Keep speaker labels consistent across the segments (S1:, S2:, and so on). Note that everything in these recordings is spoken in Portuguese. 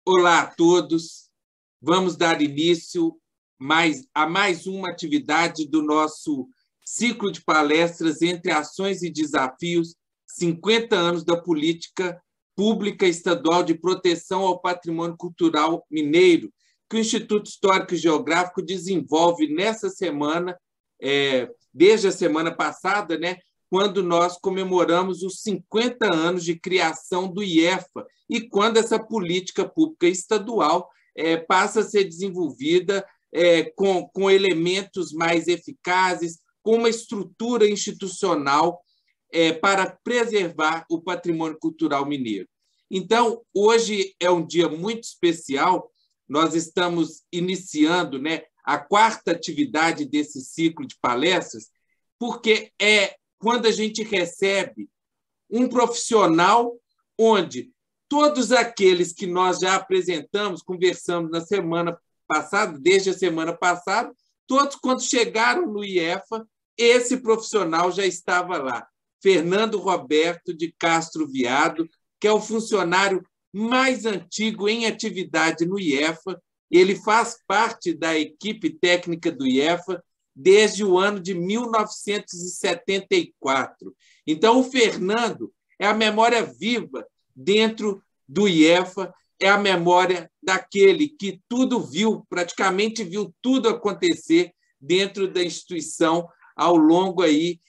S1: Olá a todos. Vamos dar início a mais uma atividade do nosso ciclo de palestras Entre Ações e Desafios, 50 anos da Política Pública Estadual de Proteção ao Patrimônio Cultural Mineiro, que o Instituto Histórico e Geográfico desenvolve nessa semana, desde a semana passada, quando nós comemoramos os 50 anos de criação do IEFA e quando essa política pública estadual passa a ser desenvolvida com elementos mais eficazes, com uma estrutura institucional para preservar o patrimônio cultural mineiro. Então, hoje é um dia muito especial, nós estamos iniciando a quarta atividade desse ciclo de palestras, porque é quando a gente recebe um profissional onde todos aqueles que nós já apresentamos, conversamos na semana passada, desde a semana passada, todos quando chegaram no IEFA, esse profissional já estava lá. Fernando Roberto de Castro Viado, que é o funcionário mais antigo em atividade no IEFA. Ele faz parte da equipe técnica do IEFA desde o ano de 1974. Então, o Fernando é a memória viva dentro do IEFA, é a memória daquele que tudo viu, praticamente viu tudo acontecer dentro da instituição ao longo aí,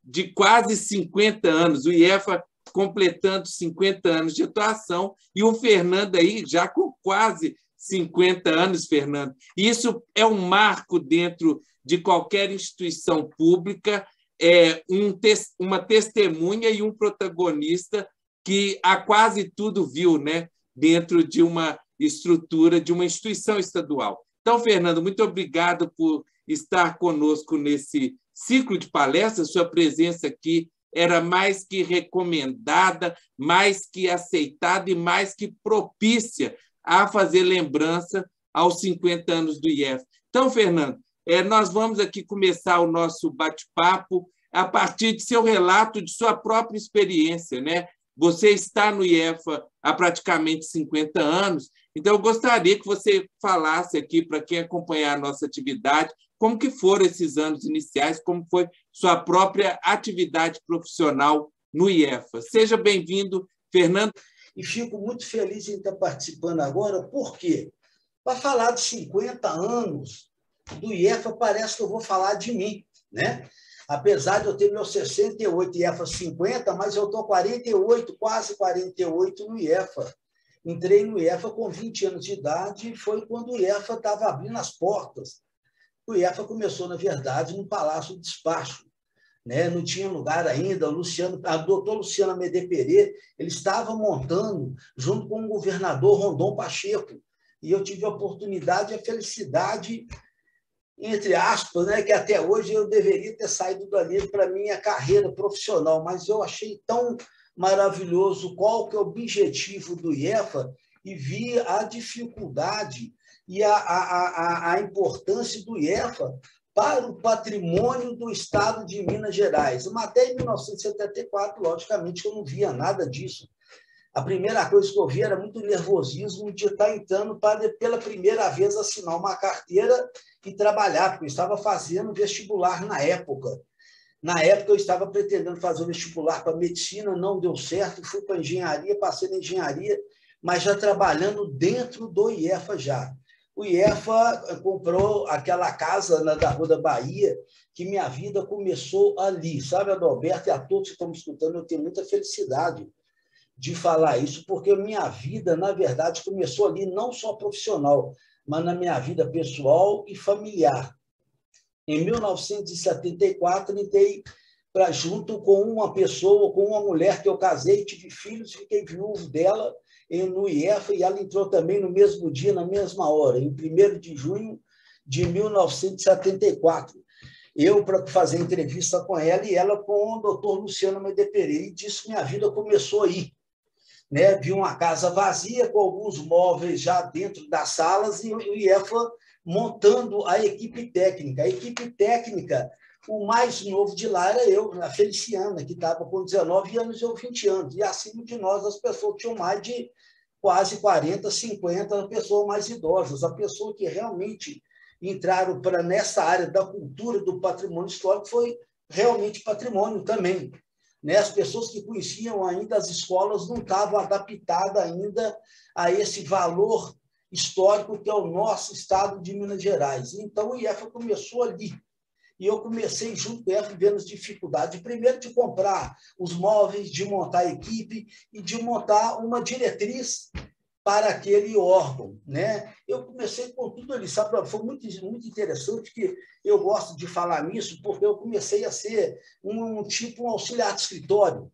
S1: de quase 50 anos. O IEFA completando 50 anos de atuação e o Fernando aí já com quase 50 anos, Fernando. Isso é um marco dentro de qualquer instituição pública, uma testemunha e um protagonista que a quase tudo viu, dentro de uma estrutura, de uma instituição estadual. Então, Fernando, muito obrigado por estar conosco nesse ciclo de palestras. Sua presença aqui era mais que recomendada, mais que aceitada e mais que propícia a fazer lembrança aos 50 anos do IEF. Então, Fernando, nós vamos aqui começar o nosso bate-papo a partir de seu relato de sua própria experiência, Você está no IEFA há praticamente 50 anos, então eu gostaria que você falasse aqui para quem acompanhar a nossa atividade, como que foram esses anos iniciais, como foi sua própria atividade profissional no IEFA. Seja bem-vindo, Fernando.
S2: E fico muito feliz em estar participando agora, por quê? Para falar de 50 anos do IEFA, parece que eu vou falar de mim, Apesar de eu ter meus 68 IEFA 50, mas eu estou 48, quase 48 no IEFA. Entrei no IEFA com 20 anos de idade e foi quando o IEFA estava abrindo as portas. O IEFA começou, na verdade, no Palácio do Despacho. Não tinha lugar ainda. A doutora Luciana Medeperê, ele estava montando junto com o governador Rondon Pacheco. E eu tive a oportunidade e a felicidade, entre aspas, que até hoje eu deveria ter saído dali para a minha carreira profissional, mas eu achei tão maravilhoso qual que é o objetivo do IEFA e vi a dificuldade e a importância do IEFA para o patrimônio do Estado de Minas Gerais. Mas até em 1974, logicamente, eu não via nada disso. A primeira coisa que eu vi era muito nervosismo de estar entrando para, pela primeira vez, assinar uma carteira e trabalhar, porque eu estava fazendo vestibular na época. Na época, eu estava pretendendo fazer o vestibular para medicina, não deu certo, fui para engenharia, passei na engenharia, mas já trabalhando dentro do IEFA já. O IEFA comprou aquela casa da Rua da Bahia, que minha vida começou ali. Sabe, Adalberto, e a todos que estão me escutando, eu tenho muita felicidade de falar isso, porque minha vida, na verdade, começou ali, não só profissional, mas na minha vida pessoal e familiar. Em 1974, entrei junto com uma pessoa, com uma mulher que eu casei, tive filhos, fiquei viúvo dela no IEFA, e ela entrou também no mesmo dia, na mesma hora, em 1º de junho de 1974. Eu, para fazer entrevista com ela, e ela com o doutor Luciano Medeperê, e disse que minha vida começou aí. Vi uma casa vazia, com alguns móveis já dentro das salas, e o IEFA montando a equipe técnica. A equipe técnica, o mais novo de lá era eu, a Feliciana, que estava com 19 anos e eu 20 anos. E acima de nós, as pessoas tinham mais de quase 40, 50 pessoas mais idosas. A pessoa que realmente entraram para nessa área da cultura do patrimônio histórico foi realmente patrimônio também. Né? As pessoas que conheciam ainda as escolas não estavam adaptadas ainda a esse valor histórico que é o nosso estado de Minas Gerais. Então, o IEFA começou ali. E eu comecei, junto com o IEFA, vendo as dificuldades. Primeiro, de comprar os móveis, de montar a equipe e de montar uma diretriz para aquele órgão. Né? Eu comecei com tudo ali. Sabe? Foi muito, muito interessante que eu gosto de falar nisso, porque eu comecei a ser um auxiliar de escritório.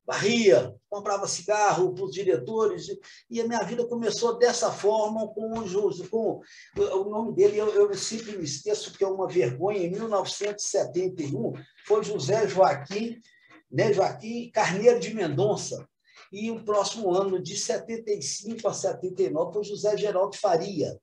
S2: Varria, comprava cigarro para os diretores, e a minha vida começou dessa forma, com o nome dele, eu sempre me esqueço, que é uma vergonha, em 1971, foi José Joaquim, né, Joaquim Carneiro de Mendonça, e o próximo ano, de 75 a 79, foi José Geraldo Faria.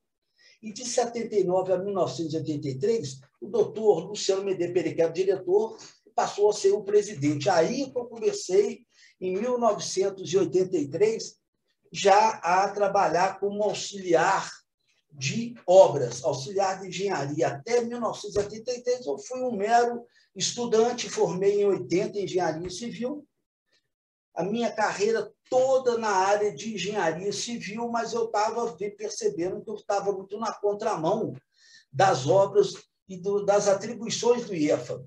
S2: E de 79 a 1983, o doutor Luciano Medeiros Pereira, que era o diretor, passou a ser o presidente. Aí que eu comecei, em 1983, já a trabalhar como auxiliar de obras, auxiliar de engenharia. Até 1983, eu fui um mero estudante, formei em 80 em engenharia civil. A minha carreira toda na área de engenharia civil, mas eu estava percebendo que eu estava muito na contramão das obras e das atribuições do IEFA.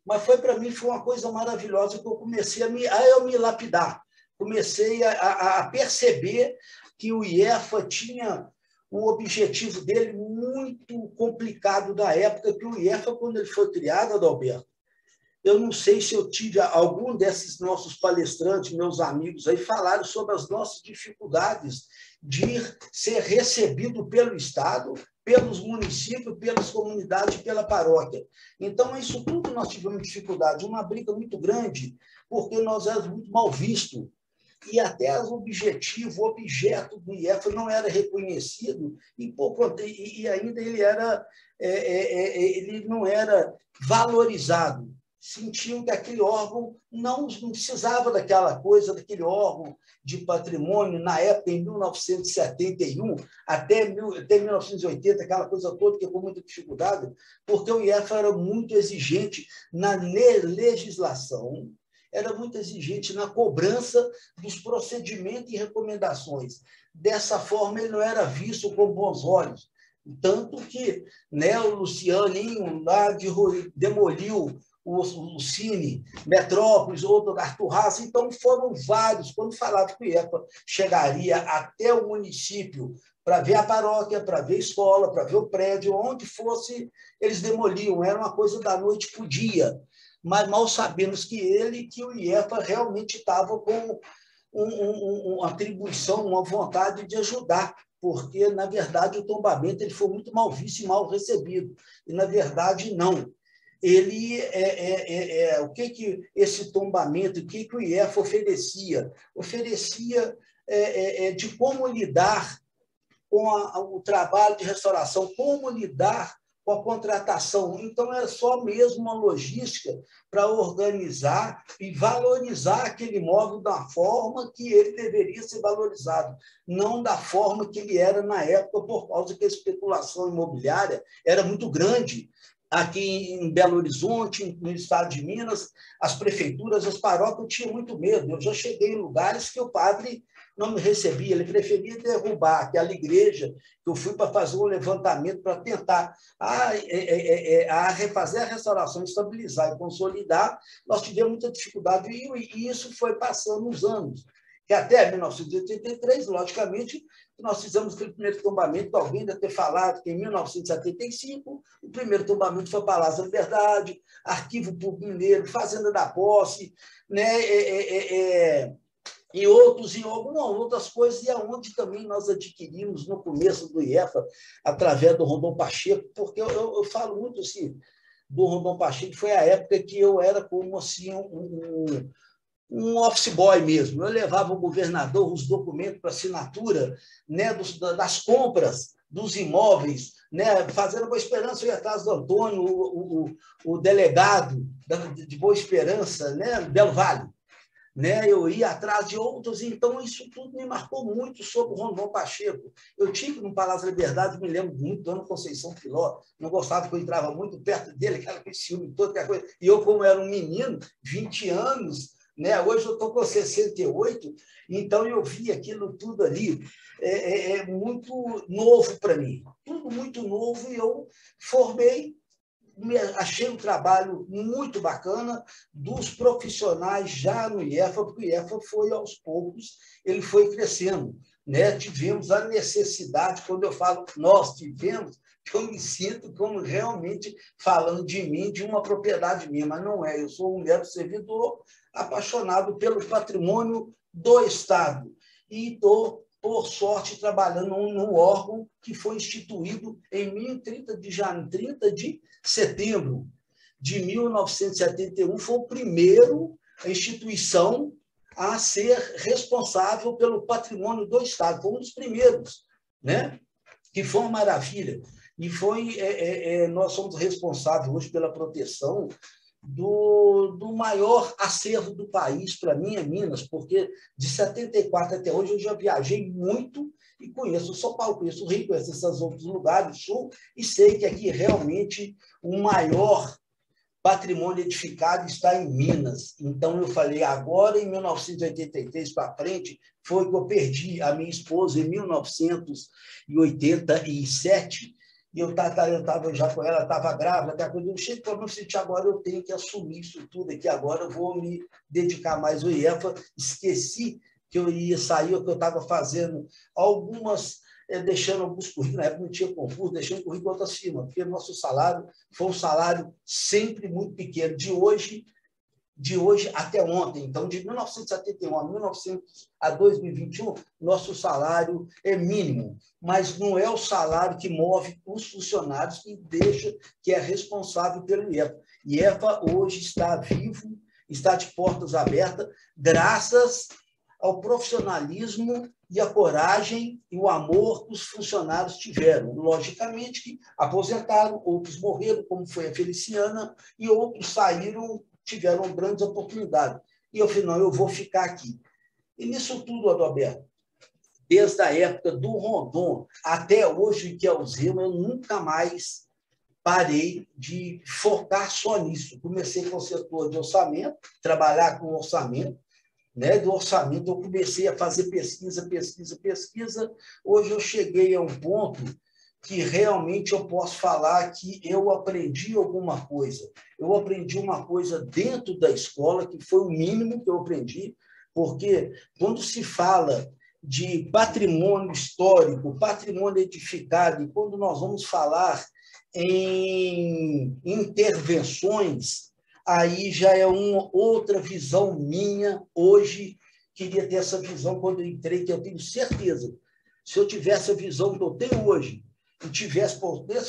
S2: Mas para mim foi uma coisa maravilhosa que eu comecei a me lapidar. Comecei a perceber que o IEFA tinha um objetivo dele muito complicado da época, que o IEFA, quando ele foi criado, Adalberto, eu não sei se eu tive algum desses nossos palestrantes, meus amigos aí, falaram sobre as nossas dificuldades de ser recebido pelo Estado, pelos municípios, pelas comunidades, pela paróquia. Então, isso tudo nós tivemos dificuldade, uma briga muito grande, porque nós éramos muito mal vistos. E até o objetivo, o objeto do IEFA não era reconhecido, e ainda ele não era valorizado. Sentiam que aquele órgão não precisava daquela coisa, daquele órgão de patrimônio, na época, em 1971, até 1980, aquela coisa toda, que com muita dificuldade, porque o IEFA era muito exigente na legislação, era muito exigente na cobrança dos procedimentos e recomendações. Dessa forma, ele não era visto com bons olhos. Tanto que, né, o Lucianinho lá demoliu o Cine, Metrópolis, outro Arthur Haas, então foram vários, quando falava que o IEFA chegaria até o município para ver a paróquia, para ver a escola, para ver o prédio, onde fosse, eles demoliam, era uma coisa da noite para o dia, mas mal sabemos que o IEFA realmente estava com uma atribuição, uma vontade de ajudar, porque, na verdade, o tombamento ele foi muito mal visto e mal recebido, e, na verdade, não. Ele o que esse tombamento, o que o IEFA oferecia? Oferecia de como lidar com o trabalho de restauração, como lidar com a contratação. Então, era só mesmo uma logística para organizar e valorizar aquele imóvel da forma que ele deveria ser valorizado, não da forma que ele era na época, por causa que a especulação imobiliária era muito grande. Aqui em Belo Horizonte, no estado de Minas, as prefeituras, as paróquias, eu tinha muito medo. Eu já cheguei em lugares que o padre não me recebia, ele preferia derrubar aquela igreja, que eu fui para fazer um levantamento para tentar refazer a restauração, estabilizar e consolidar. Nós tivemos muita dificuldade, e isso foi passando os anos. Que até 1983, logicamente, nós fizemos aquele primeiro tombamento, alguém deve ter falado que em 1975, o primeiro tombamento foi Palácio da Liberdade, Arquivo Público Mineiro, Fazenda da Posse, né, e algumas outras coisas, e aonde também nós adquirimos no começo do IEFA, através do Rondon Pacheco, porque eu falo muito assim, do Rondon Pacheco, foi a época que eu era como assim, um office boy mesmo. Eu levava o governador os documentos para assinatura, né, das compras dos imóveis, né, fazendo Boa Esperança, eu ia atrás do Antônio, o delegado de Boa Esperança, né, Del Valle, né? Eu ia atrás de outros, então isso tudo me marcou muito sobre o Rondon Pacheco. Eu tive no Palácio da Liberdade, me lembro muito, Dona Conceição Filó, não gostava que eu entrava muito perto dele, aquela ciúme toda, aquela coisa. E eu, como era um menino, 20 anos, né? Hoje eu estou com 68, então eu vi aquilo tudo ali, muito novo para mim, tudo muito novo, e eu formei. Achei um trabalho muito bacana dos profissionais já no IEFA, porque o IEFA foi, aos poucos, ele foi crescendo, né? Tivemos a necessidade, quando eu falo nós tivemos, eu me sinto como realmente falando de mim, de uma propriedade minha, mas não é. Eu sou um mero servidor apaixonado pelo patrimônio do Estado e estou, por sorte, trabalhando num órgão que foi instituído em 30 de setembro de 1971, foi o primeiro instituição a ser responsável pelo patrimônio do Estado. Foi um dos primeiros, né? Que foi uma maravilha. E foi, nós somos responsáveis hoje pela proteção do maior acervo do país, para mim, é Minas, porque de 74 até hoje eu já viajei muito e conheço São Paulo, conheço o Rio, conheço esses outros lugares do Sul, e sei que aqui realmente o maior patrimônio edificado está em Minas. Então, eu falei, agora, em 1983 para frente, foi que eu perdi a minha esposa em 1987, e eu estava já com ela, estava grávida, até quando eu cheguei para me sentir, agora eu tenho que assumir isso tudo aqui, agora eu vou me dedicar mais ao IEFA. Esqueci que eu ia sair, ou que eu estava fazendo deixando alguns currículos, na época não tinha concurso, deixando currículo em outras firmas, porque o nosso salário foi um salário sempre muito pequeno, de hoje até ontem. Então, de 1971 a 2021, nosso salário é mínimo, mas não é o salário que move os funcionários, que é responsável pelo IEFA. IEFA hoje está vivo, está de portas abertas, graças ao profissionalismo e a coragem e o amor que os funcionários tiveram. Logicamente que aposentaram, outros morreram, como foi a Feliciana, e outros saíram, tiveram grandes oportunidades. E eu falei, não, eu vou ficar aqui. E nisso tudo, Adalberto, desde a época do Rondon até hoje, que é o Zema, eu nunca mais parei de focar só nisso. Comecei com o setor de orçamento, trabalhar com orçamento, né? Do orçamento eu comecei a fazer pesquisa. Hoje eu cheguei a um ponto que realmente eu posso falar que eu aprendi alguma coisa. Eu aprendi uma coisa dentro da escola, que foi o mínimo que eu aprendi, porque quando se fala de patrimônio histórico, patrimônio edificado, e quando nós vamos falar em intervenções, aí já é uma outra visão minha. Hoje, queria ter essa visão quando eu entrei, que eu tenho certeza, se eu tivesse a visão que eu tenho hoje, e pudesse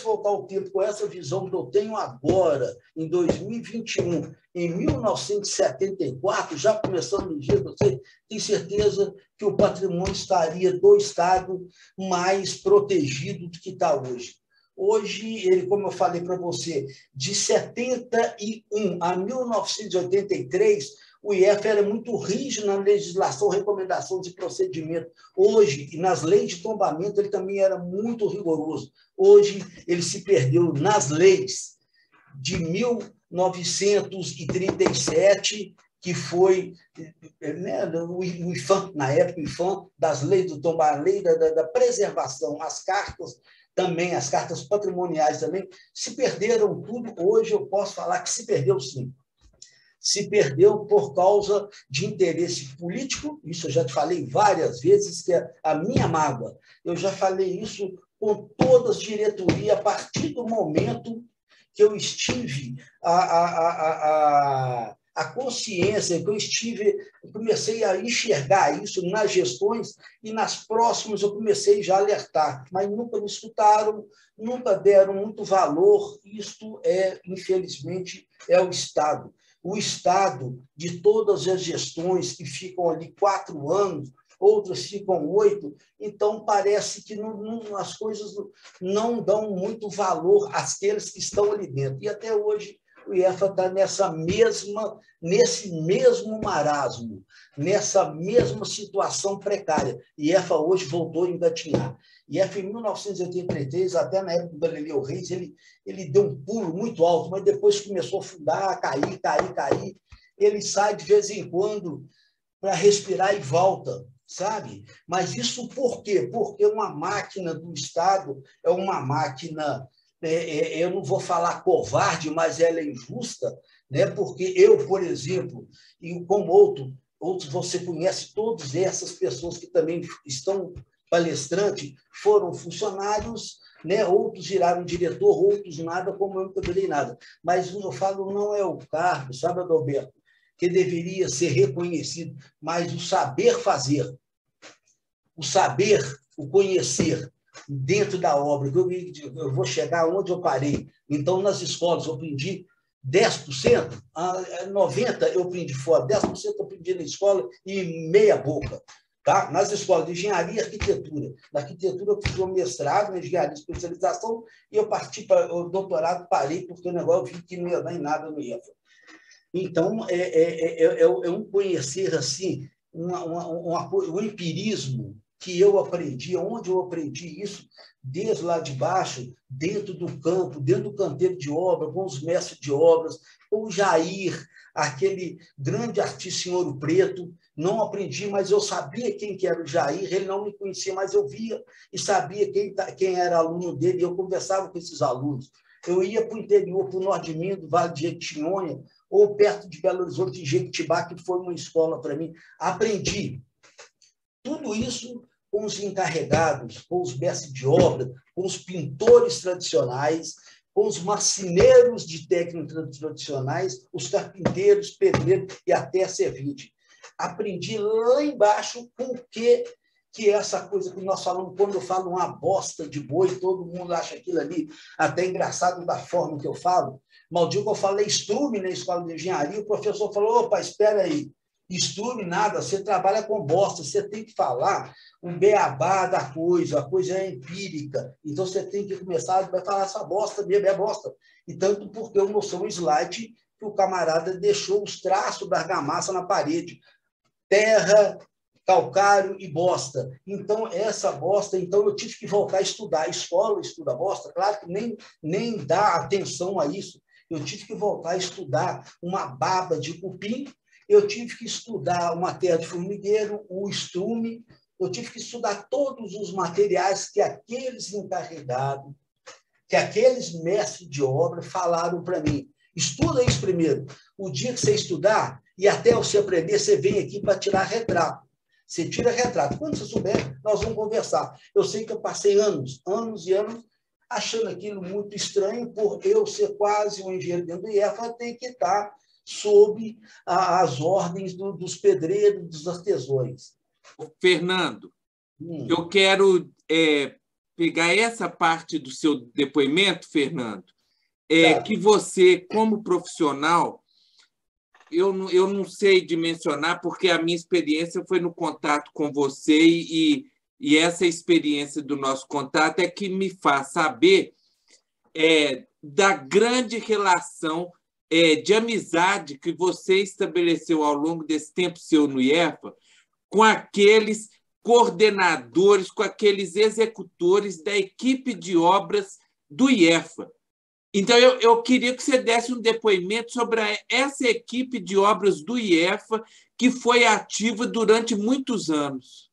S2: voltar o tempo com essa visão que eu tenho agora, em 2021, em 1974, já começando no dia, você tem certeza que o patrimônio estaria do Estado mais protegido do que está hoje. Hoje, ele, como eu falei para você, de 71 a 1983, o IEFA era muito rígido na legislação, recomendação de procedimento. Hoje, e nas leis de tombamento, ele também era muito rigoroso. Hoje, ele se perdeu nas leis de 1937, que foi, né, o IFAM, na época, o IFAM, das leis do tombamento, a lei da preservação, as cartas também, as cartas patrimoniais também, se perderam tudo. Hoje eu posso falar que se perdeu sim. Se perdeu por causa de interesse político, isso eu já te falei várias vezes, que é a minha mágoa. Eu já falei isso com todas as diretorias, a partir do momento que eu estive a consciência, que eu comecei a enxergar isso nas gestões, e nas próximas eu comecei já a alertar, mas nunca me escutaram, nunca deram muito valor. Isto infelizmente, é o Estado. O Estado, de todas as gestões que ficam ali 4 anos, outras ficam 8, então parece que as coisas não dão muito valor àqueles que estão ali dentro. E até hoje o IEFA está nesse mesmo marasmo, nessa mesma situação precária. O IEFA hoje voltou a engatinhar. IEFA, em 1983, até na época do Galileu Reis, ele deu um pulo muito alto, mas depois começou a afundar, cair. Ele sai de vez em quando para respirar e volta, sabe? Mas isso por quê? Porque uma máquina do Estado é uma máquina, eu não vou falar covarde, mas ela é injusta, né? Porque eu, por exemplo, e como outros, você conhece todas essas pessoas que também estão palestrantes, foram funcionários, né? Outros viraram diretor, outros nada, como eu nunca virei nada. Mas eu falo, não é o cargo, sabe, Adalberto, que deveria ser reconhecido, mas o saber fazer, o saber, o conhecer dentro da obra. Eu vou chegar onde eu parei. Então, nas escolas, eu aprendi 10%, 90% eu aprendi fora, 10% eu aprendi na escola e meia boca. Tá? Nas escolas de engenharia e arquitetura. Na arquitetura, eu fiz um mestrado, na engenharia de especialização, e eu parti para o doutorado, parei, porque o negócio eu vi que não ia dar em nada no IEFA. Então, é um conhecer assim, um empirismo que eu aprendi, onde eu aprendi isso, desde lá de baixo, dentro do campo, dentro do canteiro de obra, com os mestres de obras, com o Jair, aquele grande artista em Ouro Preto. Não aprendi, mas eu sabia quem que era o Jair, ele não me conhecia, mas eu via e sabia quem era aluno dele, e eu conversava com esses alunos. Eu ia para o interior, para o norte de Minas, do Vale de Jequitinhonha, ou perto de Belo Horizonte, de Jequitibá, que foi uma escola para mim. Aprendi tudo isso com os encarregados, com os mestres de obra, com os pintores tradicionais, com os marceneiros de técnicas tradicionais, os carpinteiros, pedreiros e até servinte. Aprendi lá embaixo com o que é essa coisa que nós falamos, quando eu falo uma bosta de boi, todo mundo acha aquilo ali até engraçado da forma que eu falo. Mas o dia que eu falei estrume na escola de engenharia, o professor falou, opa, espera aí, estrume nada, você trabalha com bosta, você tem que falar o beabá da coisa, a coisa é empírica, então você tem que começar a falar essa bosta mesmo, é bosta. E tanto porque eu mostrei um slide que o camarada deixou os traços da argamassa na parede, terra, calcário e bosta. Então, essa bosta, então eu tive que voltar a estudar. A escola estuda bosta, claro que nem dá atenção a isso. Eu tive que voltar a estudar uma baba de cupim, eu tive que estudar uma terra de formigueiro, o estrume, eu tive que estudar todos os materiais que aqueles encarregados, que aqueles mestres de obra falaram para mim. Estuda isso primeiro. O dia que você estudar, e até você aprender, você vem aqui para tirar retrato. Você tira retrato. Quando você souber, nós vamos conversar. Eu sei que eu passei anos e anos, achando aquilo muito estranho, por eu ser quase um engenheiro dentro do IEFA, ter que estar sob as ordens dos pedreiros, dos artesãos.
S1: Fernando, eu quero pegar essa parte do seu depoimento, Fernando, que você, como profissional, eu não sei dimensionar, porque a minha experiência foi no contato com você e essa experiência do nosso contato é que me faz saber da grande relação de amizade que você estabeleceu ao longo desse tempo seu no IEFA com aqueles coordenadores, com aqueles executores da equipe de obras do IEFA. Então, eu queria que você desse um depoimento sobre essa equipe de obras do IEFA que foi ativa durante muitos anos.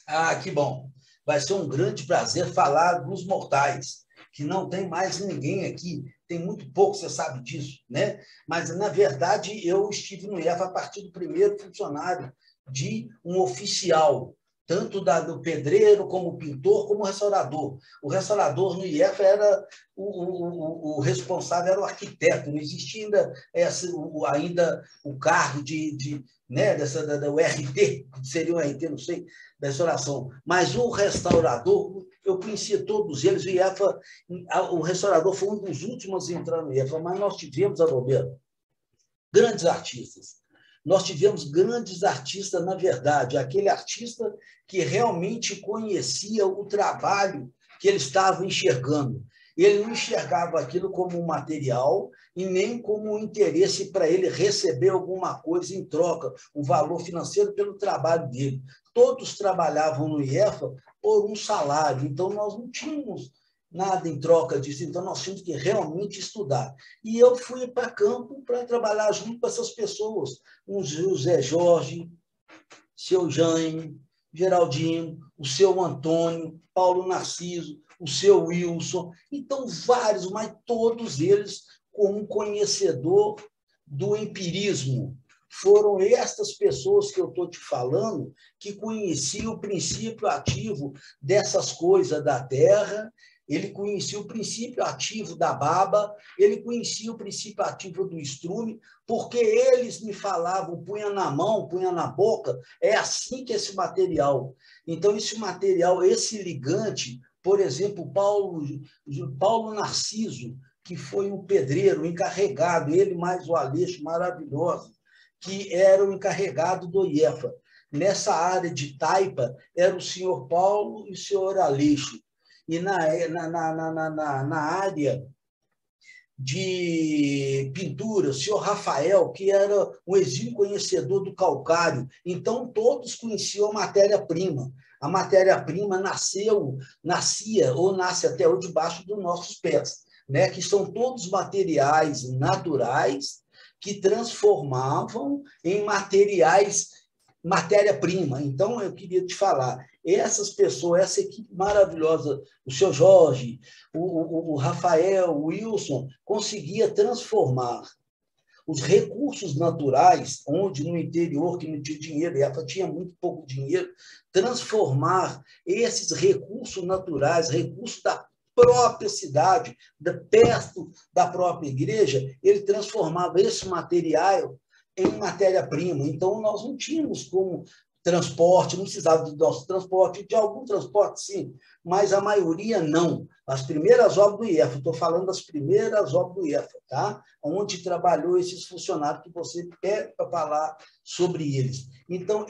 S2: Ah, que bom. Vai ser um grande prazer falar dos mortais, que não tem mais ninguém aqui. Tem muito pouco, você sabe disso, né? Mas, na verdade, eu estive no IEFA a partir do primeiro funcionário de um oficial, tanto do pedreiro, como pintor, como restaurador. O restaurador no IEFA era o responsável, era o arquiteto, não existia ainda o cargo né, da URT, que seria o RT, não sei, da restauração. Mas o restaurador, eu conhecia todos eles, o restaurador foi um dos últimos a entrar no IEFA, mas nós tivemos, Adalberto, grandes artistas. Nós tivemos grandes artistas, na verdade, aquele artista que realmente conhecia o trabalho que ele estava enxergando. Ele não enxergava aquilo como um material e nem como um interesse para ele receber alguma coisa em troca, um valor financeiro pelo trabalho dele. Todos trabalhavam no IEFA por um salário, então nós não tínhamos nada em troca disso, então nós tínhamos que realmente estudar. E eu fui para campo para trabalhar junto com essas pessoas, o Zé Jorge, seu Jaime, Geraldinho, o seu Antônio, Paulo Narciso, o seu Wilson, então vários, mas todos eles com um conhecedor do empirismo. Foram estas pessoas que eu estou te falando que conheciam o princípio ativo dessas coisas da terra, ele conhecia o princípio ativo da baba, ele conhecia o princípio ativo do estrume, porque eles me falavam, punha na mão, punha na boca, é assim que esse material. Então, esse material, esse ligante, por exemplo, Paulo Narciso, que foi um pedreiro encarregado, ele mais o Aleixo, maravilhoso, que era o encarregado do IEFA. Nessa área de taipa, era o senhor Paulo e o senhor Aleixo. E na área de pintura, o senhor Rafael, que era um exímio conhecedor do calcário. Então, todos conheciam a matéria-prima. A matéria-prima nascia ou nasce até hoje debaixo dos nossos pés, né? Que são todos materiais naturais que transformavam em matéria-prima. Então, eu queria te falar, essas pessoas, essa equipe maravilhosa, o seu Jorge, o Rafael, o Wilson, conseguia transformar os recursos naturais, onde no interior, que não tinha dinheiro, e tinha muito pouco dinheiro, transformar esses recursos naturais, recursos da própria cidade, perto da própria igreja, ele transformava esse material em matéria-prima. Então, nós não tínhamos como transporte, não precisava do nosso transporte, de algum transporte, sim, mas a maioria não. As primeiras obras do IEFA, estou falando das primeiras obras do IEFA, tá? Onde trabalhou esses funcionários que você quer falar sobre eles. Então,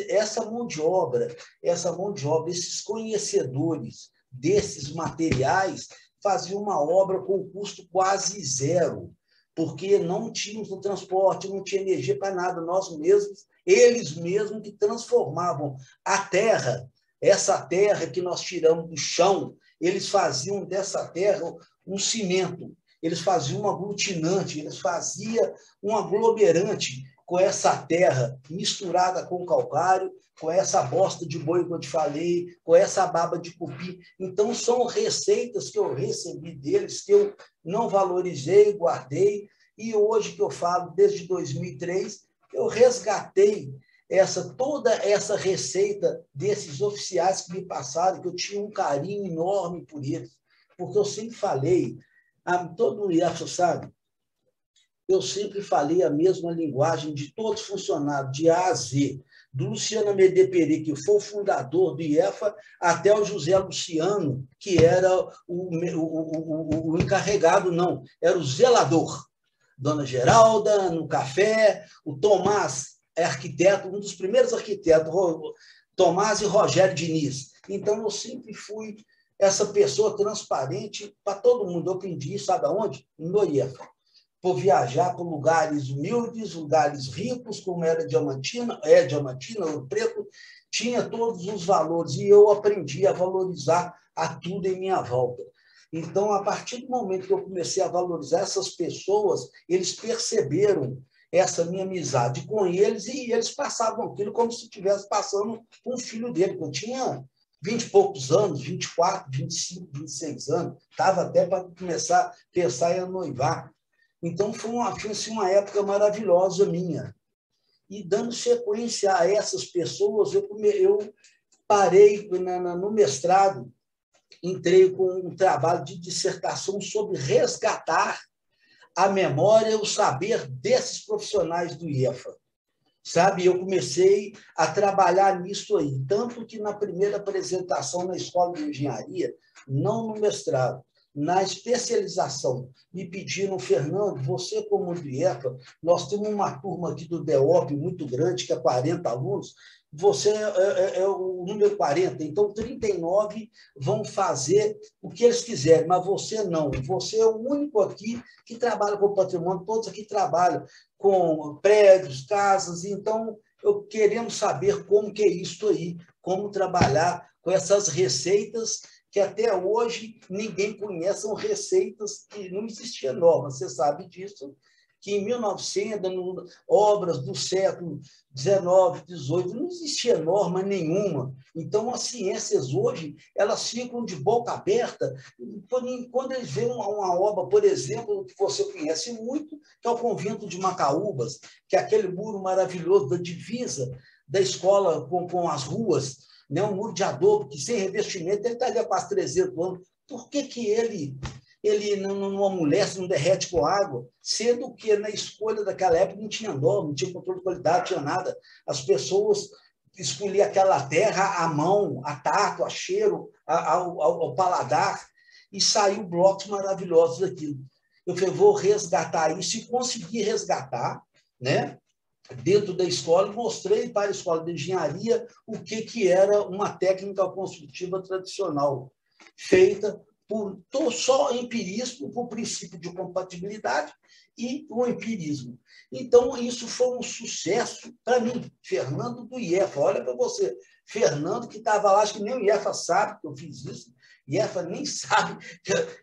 S2: essa mão de obra, esses conhecedores desses materiais faziam uma obra com custo quase zero, porque não tínhamos o transporte, não tinha energia para nada, nós mesmos, eles mesmos que transformavam a terra, essa terra que nós tiramos do chão, eles faziam dessa terra um cimento, eles faziam um aglutinante, eles faziam um aglomerante com essa terra misturada com calcário, com essa bosta de boi que eu te falei, com essa baba de cupim. Então, são receitas que eu recebi deles, que eu não valorizei, guardei, e hoje que eu falo, desde 2003, eu resgatei toda essa receita desses oficiais que me passaram, que eu tinha um carinho enorme por eles, porque eu sempre falei, todo mundo acha, sabe? Eu sempre falei a mesma linguagem de todos os funcionários, de A a Z, do Luciano Amedê Peri, que foi o fundador do IEFA, até o José Luciano, que era o encarregado, não, era o zelador. Dona Geralda, no café, o Tomás é arquiteto, um dos primeiros arquitetos, Tomás e Rogério Diniz. Então, eu sempre fui essa pessoa transparente para todo mundo. Eu aprendi, sabe aonde? No IEFA. Por viajar por lugares humildes, lugares ricos, como era Diamantina, Ouro Preto, tinha todos os valores, e eu aprendi a valorizar a tudo em minha volta. Então, a partir do momento que eu comecei a valorizar essas pessoas, eles perceberam essa minha amizade com eles, e eles passavam aquilo como se estivesse passando com um filho dele, que eu tinha 20 e poucos anos, 24, 25, 26 anos, estava até para começar a pensar em noivar. Então, foi uma época maravilhosa minha. E, dando sequência a essas pessoas, eu parei no mestrado, entrei com um trabalho de dissertação sobre resgatar a memória e o saber desses profissionais do IEFA. Sabe, eu comecei a trabalhar nisso aí, tanto que na primeira apresentação na Escola de Engenharia, não no mestrado, na especialização. Me pediram, Fernando, você como do IEFA, nós temos uma turma aqui do DEOP muito grande, que é 40 alunos, você é o número 40, então 39 vão fazer o que eles quiserem, mas você não. Você é o único aqui que trabalha com patrimônio, todos aqui trabalham com prédios, casas, então queremos saber como que é isso aí, como trabalhar com essas receitas que até hoje ninguém conhece, são receitas que não existiam normas, você sabe disso, que em 1900, obras do século XIX, XVIII, não existia norma nenhuma. Então, as ciências hoje, elas ficam de boca aberta. Quando eles veem uma obra, por exemplo, que você conhece muito, que é o Convento de Macaúbas, que é aquele muro maravilhoso da divisa da escola com as ruas, né? Um muro de adobe, que sem revestimento, ele estaria quase 300 anos. Por que ele não amolece, não derrete com água, sendo que na escolha daquela época não tinha norma, não tinha controle de qualidade, não tinha nada. As pessoas escolhiam aquela terra à mão, a tato, a cheiro, ao paladar, e saiu blocos maravilhosos daquilo. Eu falei, vou resgatar isso, e consegui resgatar, né? Dentro da escola, mostrei para a escola de engenharia o que era uma técnica construtiva tradicional, feita só empirismo, por princípio de compatibilidade e o empirismo. Então, isso foi um sucesso para mim, Fernando do IEFA. Olha para você, Fernando, que estava lá, acho que nem o IEFA sabe que eu fiz isso, IEFA nem sabe,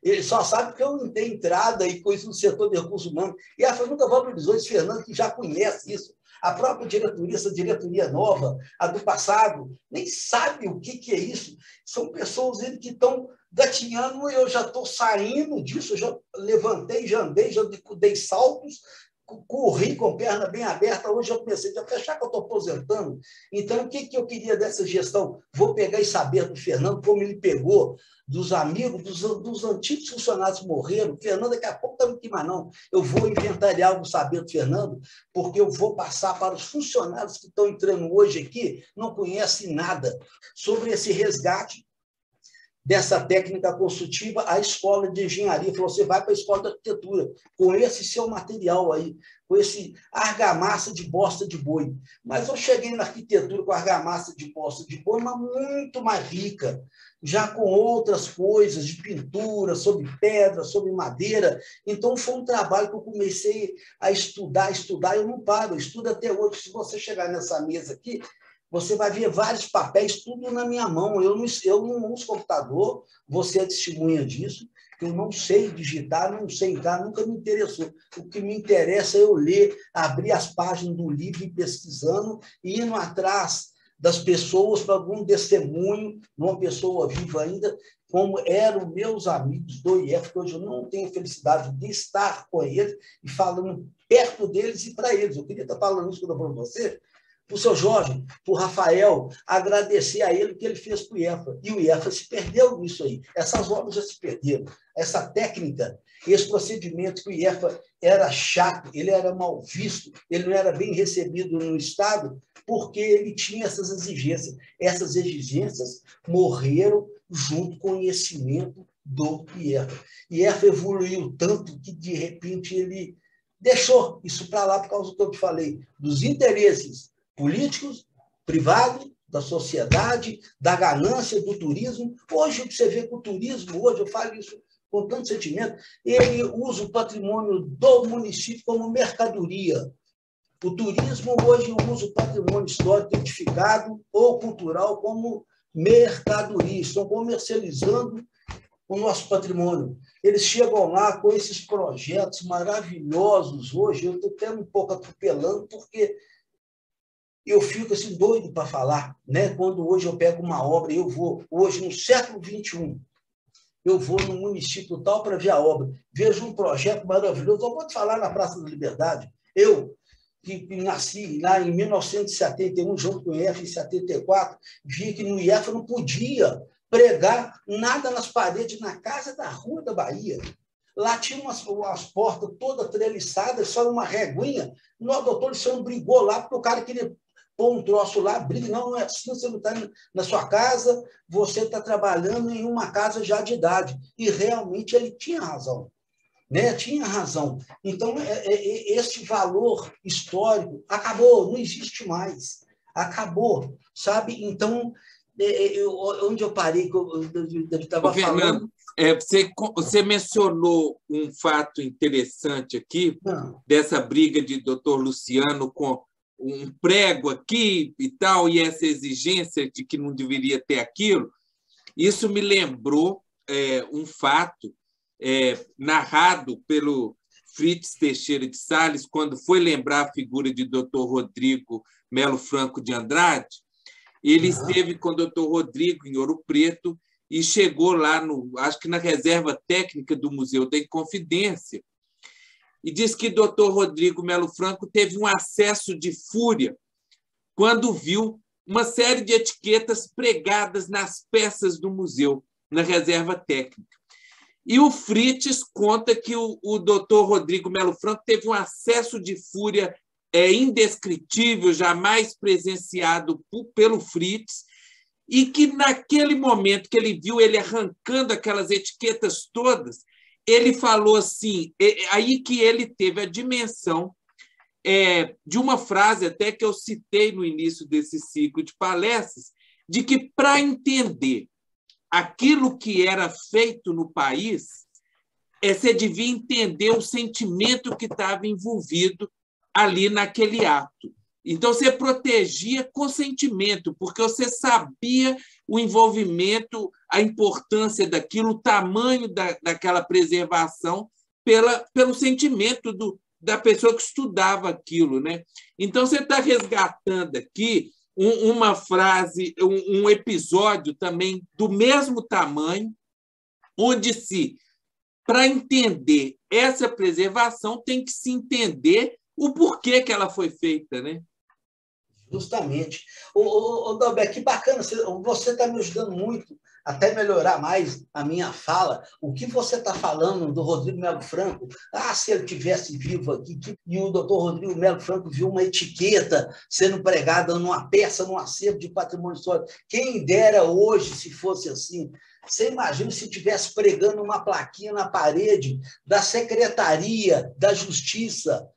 S2: ele só sabe que eu não tenho entrada e coisa no setor de recursos humanos. IEFA nunca valorizou esse Fernando, que já conhece isso. A própria diretoria, essa diretoria nova, a do passado, nem sabe o que é isso. São pessoas que estão gatinhando, eu já estou saindo disso, eu já levantei, já andei, já dei saltos, corri com a perna bem aberta, hoje eu comecei a fechar que eu estou aposentando. Então, o que eu queria dessa gestão? Vou pegar e saber do Fernando, como ele pegou dos amigos, dos antigos funcionários que morreram. Fernando, daqui a pouco está aqui, mas não. Eu vou inventariar algo saber do Fernando, porque eu vou passar para os funcionários que estão entrando hoje aqui, não conhecem nada sobre esse resgate dessa técnica construtiva. A escola de engenharia falou, você vai para a escola de arquitetura, com esse seu material aí, com esse argamassa de bosta de boi. Mas eu cheguei na arquitetura com argamassa de bosta de boi, mas muito mais rica, já com outras coisas, de pintura, sobre pedra, sobre madeira. Então, foi um trabalho que eu comecei a estudar, eu não paro, eu estudo até hoje. Se você chegar nessa mesa aqui, você vai ver vários papéis, tudo na minha mão. Eu não uso computador, você é testemunha disso. Eu não sei digitar, não sei entrar, nunca me interessou. O que me interessa é eu ler, abrir as páginas do livro e pesquisando, e indo atrás das pessoas para algum testemunho, uma pessoa viva ainda, como eram meus amigos do IEF, que hoje eu não tenho felicidade de estar com eles e falando perto deles e para eles. Eu queria estar falando isso para você, para o seu Jorge, para o Rafael, agradecer a ele o que ele fez para o IEFA. E o IEFA se perdeu nisso aí. Essas obras já se perderam. Essa técnica, esse procedimento que o IEFA era chato, ele era mal visto, ele não era bem recebido no Estado, porque ele tinha essas exigências. Essas exigências morreram junto com o conhecimento do IEFA. IEFA evoluiu tanto que, de repente, ele deixou isso para lá por causa do que eu te falei, dos interesses políticos, privados, da sociedade, da ganância, do turismo. Hoje, você vê que o turismo, hoje eu falo isso com tanto sentimento, ele usa o patrimônio do município como mercadoria. O turismo hoje usa o patrimônio histórico edificado ou cultural como mercadoria. Estão comercializando o nosso patrimônio. Eles chegam lá com esses projetos maravilhosos hoje. Eu estou até um pouco atropelando, porque eu fico assim doido para falar, né? Quando hoje eu pego uma obra, eu vou, hoje no século XXI, eu vou no município tal para ver a obra, vejo um projeto maravilhoso. Eu vou te falar na Praça da Liberdade. Eu, que nasci lá em 1971, junto com o IEF, em 74, vi que no IEF não podia pregar nada nas paredes, na casa da Rua da Bahia. Lá tinha umas portas todas treliçadas, só uma reguinha. O doutor Luciano brigou lá, porque o cara queria pôr um troço lá, briga, não é assim, você não está na sua casa, você está trabalhando em uma casa já de idade. E realmente ele tinha razão. Né? Tinha razão. Então, esse valor histórico acabou, não existe mais. Acabou, sabe? Então, onde eu parei, que eu estava falando...
S1: Fernando, você mencionou um fato interessante aqui, dessa briga de doutor Luciano com um prego aqui e tal, e essa exigência de que não deveria ter aquilo. Isso me lembrou um fato narrado pelo Fritz Teixeira de Sales, quando foi lembrar a figura de Dr. Rodrigo Melo Franco de Andrade. Ele esteve com o Dr. Rodrigo em Ouro Preto e chegou lá, acho que na reserva técnica do Museu da Inconfidência, e diz que Dr. Rodrigo Melo Franco teve um acesso de fúria quando viu uma série de etiquetas pregadas nas peças do museu, na reserva técnica. E o Fritz conta que o doutor Rodrigo Melo Franco teve um acesso de fúria indescritível, jamais presenciado pelo Fritz, e que naquele momento que ele viu ele arrancando aquelas etiquetas todas, ele falou assim, aí que ele teve a dimensão de uma frase até que eu citei no início desse ciclo de palestras, de que para entender aquilo que era feito no país, você devia entender o sentimento que estava envolvido ali naquele ato. Então, você protegia com sentimento, porque você sabia o envolvimento, a importância daquilo, o tamanho daquela preservação pelo sentimento da pessoa que estudava aquilo, né? Então, você está resgatando aqui uma frase, um episódio também do mesmo tamanho, onde para entender essa preservação, tem que se entender o porquê que ela foi feita, né?
S2: Justamente. Dalberto, que bacana, você está me ajudando muito até melhorar mais a minha fala. O que você está falando do Rodrigo Melo Franco? Se ele tivesse vivo aqui, e o doutor Rodrigo Melo Franco viu uma etiqueta sendo pregada numa peça, num acervo de patrimônio histórico. Quem dera hoje, se fosse assim. Você imagina se estivesse pregando uma plaquinha na parede da Secretaria da Justiça,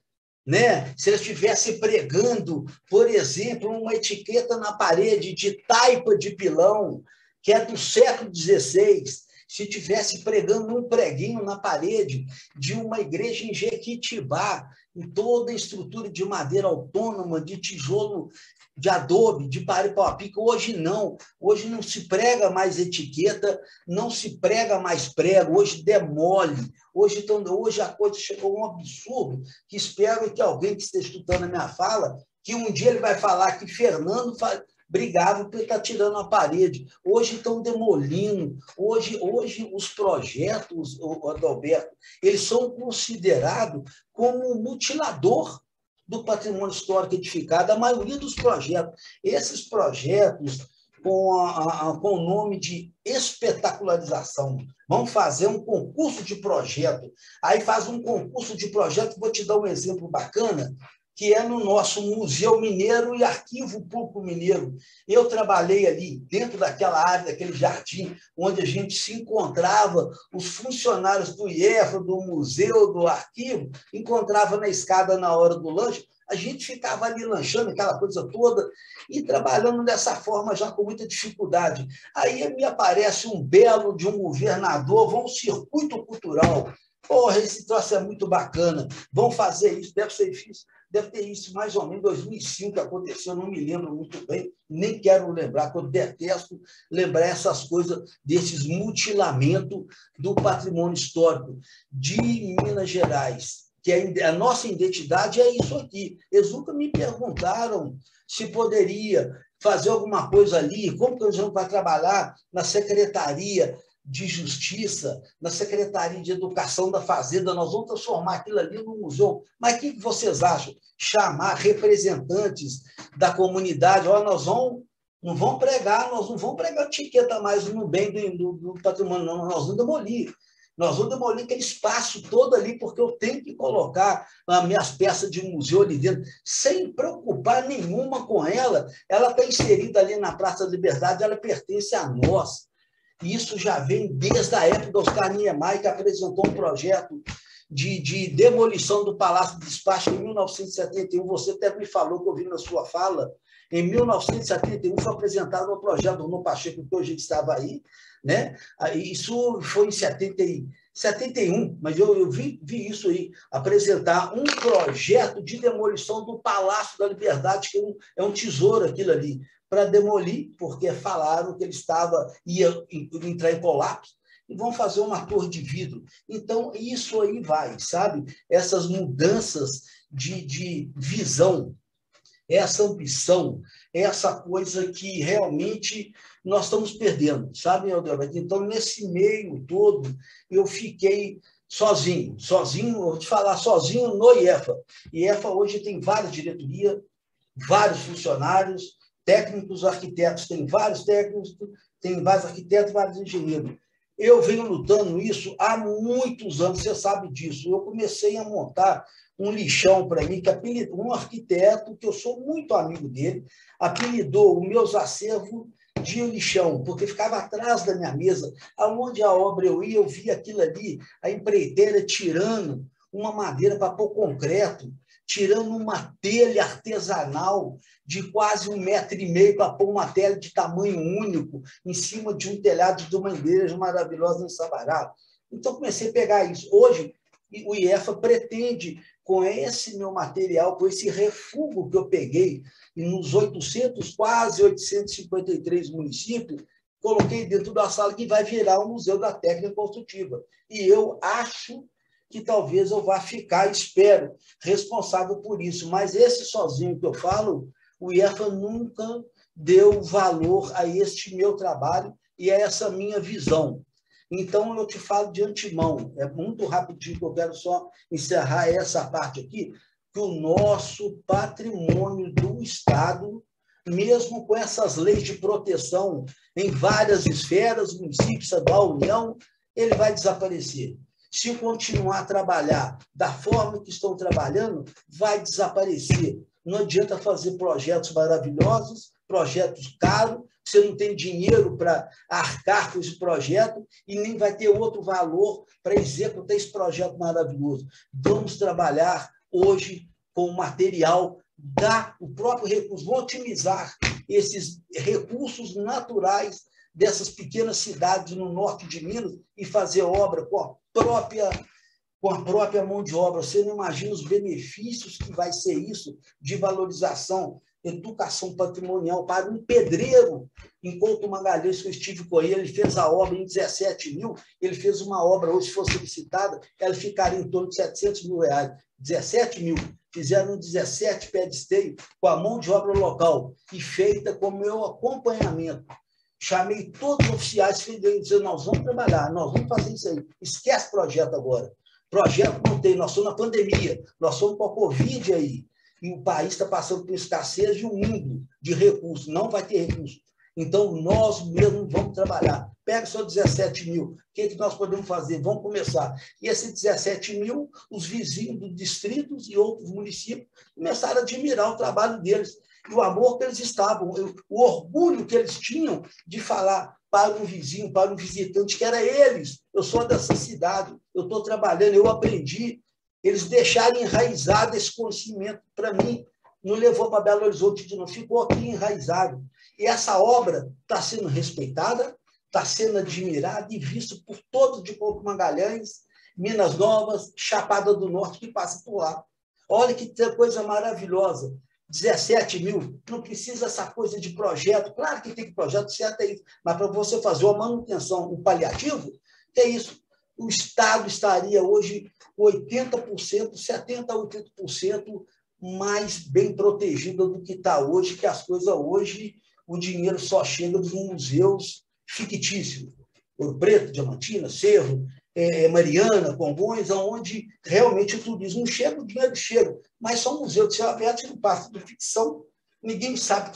S2: né? Se ele estivesse pregando, por exemplo, uma etiqueta na parede de taipa de pilão, que é do século XVI, se estivesse pregando um preguinho na parede de uma igreja em Jequitibá, em toda a estrutura de madeira autônoma, de tijolo, de adobe, de paripau-a-pique, hoje não se prega mais etiqueta, não se prega mais prego, hoje demole. Hoje a coisa chegou a um absurdo que espero que alguém que esteja escutando a minha fala, que um dia ele vai falar que Fernando brigava porque está tirando a parede. Hoje estão demolindo. Hoje os projetos, Adalberto, eles são considerados como um mutilador do patrimônio histórico edificado. A maioria dos projetos, esses projetos com o nome de espetacularização. Vamos fazer um concurso de projeto. Aí faz um concurso de projeto, vou te dar um exemplo bacana, que é no nosso Museu Mineiro e Arquivo Público Mineiro. Eu trabalhei ali, dentro daquela área, daquele jardim, onde a gente se encontrava, os funcionários do IEFA, do museu, do arquivo, encontrava na escada na hora do lanche, a gente ficava ali lanchando, aquela coisa toda, e trabalhando dessa forma já com muita dificuldade. Aí me aparece um belo de um governador, um circuito cultural. Porra, esse troço é muito bacana, vão fazer isso, deve ter isso mais ou menos em 2005 que aconteceu, não me lembro muito bem, nem quero lembrar, porque eu detesto lembrar essas coisas, desses mutilamentos do patrimônio histórico de Minas Gerais, que a nossa identidade é isso aqui. Eles nunca me perguntaram se poderia fazer alguma coisa ali, como que a gente vai trabalhar na Secretaria de Justiça, na Secretaria de Educação da Fazenda, nós vamos transformar aquilo ali no museu. Mas o que vocês acham? Chamar representantes da comunidade, nós não vamos pregar etiqueta mais no bem do patrimônio, não, nós vamos demolir. Nós vamos demolir aquele espaço todo ali, porque eu tenho que colocar as minhas peças de museu ali dentro, sem preocupar nenhuma com ela. Ela está inserida ali na Praça da Liberdade, ela pertence a nós. Isso já vem desde a época do Oscar Niemeyer, que apresentou um projeto de demolição do Palácio do Despacho em 1971. Você até me falou, que eu vi na sua fala, em 1971 foi apresentado um projeto do Nuno Pacheco, que hoje estava aí, né? Isso foi em 71, mas eu vi isso aí, apresentar um projeto de demolição do Palácio da Liberdade, que é um tesouro aquilo ali, para demolir, porque falaram que ele ia entrar em colapso, e vão fazer uma torre de vidro. Então, isso aí vai, sabe? Essas mudanças de visão, essa ambição, essa coisa que realmente nós estamos perdendo, sabe, Alderbete? Então, nesse meio todo, eu fiquei sozinho, vou te falar, sozinho no IEFA. IEFA hoje tem várias diretorias, vários funcionários, técnicos, arquitetos, tem vários técnicos, tem vários arquitetos, vários engenheiros. Eu venho lutando isso há muitos anos, você sabe disso. Eu comecei a montar um lixão para mim, que um arquiteto, que eu sou muito amigo dele, apelidou os meus acervos de lixão, porque ficava atrás da minha mesa, aonde a obra eu ia, eu via aquilo ali, a empreiteira tirando uma madeira para pôr concreto, tirando uma telha artesanal de quase 1,5 metro para pôr uma telha de tamanho único em cima de um telhado de uma igreja maravilhosa em Sabará. Então, comecei a pegar isso. Hoje, o IEFA pretende, com esse meu material, com esse refúgio que eu peguei, e nos quase 853 municípios, coloquei dentro da sala que vai virar o Museu da Técnica Construtiva. E eu acho que talvez eu vá ficar, espero, responsável por isso. Mas esse sozinho que eu falo, o IEFA nunca deu valor a este meu trabalho e a essa minha visão. Então, eu te falo de antemão, é muito rapidinho que eu quero só encerrar essa parte aqui, que o nosso patrimônio do Estado, mesmo com essas leis de proteção em várias esferas, município, estadual, União, ele vai desaparecer. Se continuar a trabalhar da forma que estão trabalhando, vai desaparecer. Não adianta fazer projetos maravilhosos, projetos caros, você não tem dinheiro para arcar com esse projeto e nem vai ter outro valor para executar esse projeto maravilhoso. Vamos trabalhar hoje com o material o próprio recurso, vamos otimizar esses recursos naturais dessas pequenas cidades no norte de Minas e fazer obra com a própria mão de obra. Você não imagina os benefícios que vai ser isso de valorização, educação patrimonial para um pedreiro. Em Couto Magalhães, que eu estive com ele fez a obra em 17 mil, ele fez uma obra hoje, se fosse licitada, ela ficaria em torno de 700 mil reais. 17 mil. Fizeram 17 pé de esteio com a mão de obra local e feita com o meu acompanhamento. Chamei todos os oficiais federais e disse, nós vamos trabalhar, nós vamos fazer isso aí. Esquece projeto agora. Projeto não tem, nós somos na pandemia, nós somos com a Covid aí. E o país está passando por escassez de um mundo de recursos, não vai ter recursos. Então, nós mesmos vamos trabalhar. Pega só 17 mil, o que nós podemos fazer? Vamos começar. E esses 17 mil, os vizinhos dos distritos e outros municípios começaram a admirar o trabalho deles. E o amor que eles estavam, o orgulho que eles tinham de falar para um vizinho, para um visitante, que era eles. Eu sou dessa cidade, eu estou trabalhando, eu aprendi. Eles deixaram enraizado esse conhecimento para mim, não levou para Belo Horizonte de novo, ficou aqui enraizado. E essa obra está sendo respeitada, está sendo admirada e vista por todos de Couto Magalhães, Minas Novas, Chapada do Norte, que passa por lá. Olha que coisa maravilhosa. 17 mil, não precisa essa coisa de projeto. Claro que tem projeto, certo é isso, mas para você fazer uma manutenção, um paliativo, que é isso. O Estado estaria hoje 80%, 70% a 80% mais bem protegido do que está hoje, que as coisas hoje, o dinheiro só chega dos museus fictícios. Ouro Preto, Diamantina, Cerro, Mariana, Congonhas, onde realmente o turismo chega, o dinheiro chega, mas são museus de céu aberto que não passa de ficção, Ninguém sabe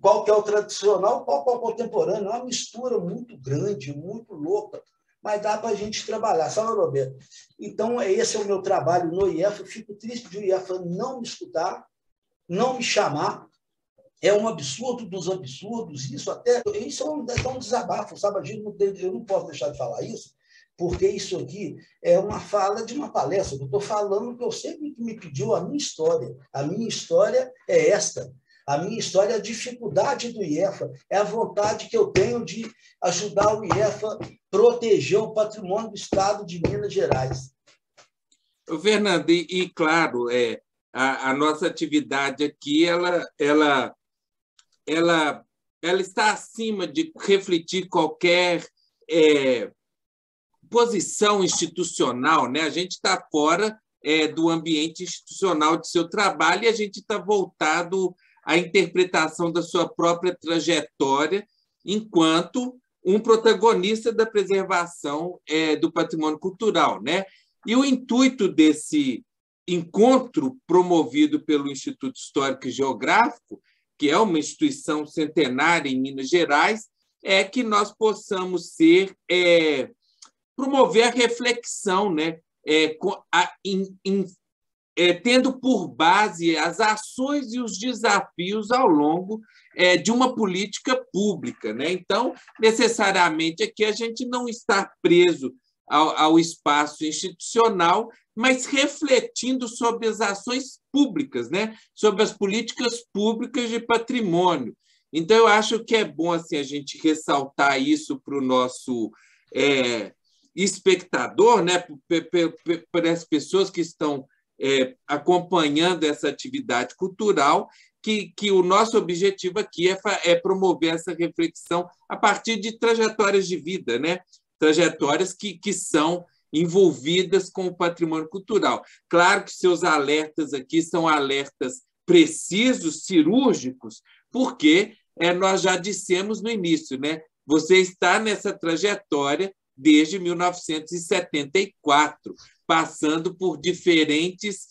S2: qual que é o tradicional, qual que é o contemporâneo. É uma mistura muito grande, muito louca, mas dá para a gente trabalhar, sabe, Roberto? Então, esse é o meu trabalho no IEFA. Eu fico triste de o IEFA não me escutar, não me chamar. É um absurdo dos absurdos. Isso é um desabafo, sabe? Eu não posso deixar de falar isso, porque isso aqui é uma fala de uma palestra. Eu estou falando que eu sempre me pediu a minha história. A minha história é esta. A minha história é a dificuldade do IEFA, é a vontade que eu tenho de ajudar o IEFA a proteger o patrimônio do Estado de Minas Gerais.
S1: Fernando, claro, a nossa atividade aqui ela está acima de refletir qualquer posição institucional, né? A gente está fora do ambiente institucional de seu trabalho e a gente está voltado à interpretação da sua própria trajetória enquanto um protagonista da preservação do patrimônio cultural, né? E o intuito desse encontro promovido pelo Instituto Histórico e Geográfico, que é uma instituição centenária em Minas Gerais, é que nós possamos promover a reflexão, né? Tendo por base as ações e os desafios ao longo de uma política pública, né? Então, necessariamente, aqui a gente não está preso ao espaço institucional, mas refletindo sobre as ações públicas, né? Sobre as políticas públicas de patrimônio. Então, eu acho que é bom assim, a gente ressaltar isso para o nosso espectador, né? Para as pessoas que estão acompanhando essa atividade cultural, que o nosso objetivo aqui é promover essa reflexão a partir de trajetórias de vida, né? Trajetórias que são envolvidas com o patrimônio cultural. Claro que seus alertas aqui são alertas precisos, cirúrgicos, porque nós já dissemos no início, né? Você está nessa trajetória desde 1974, passando por diferentes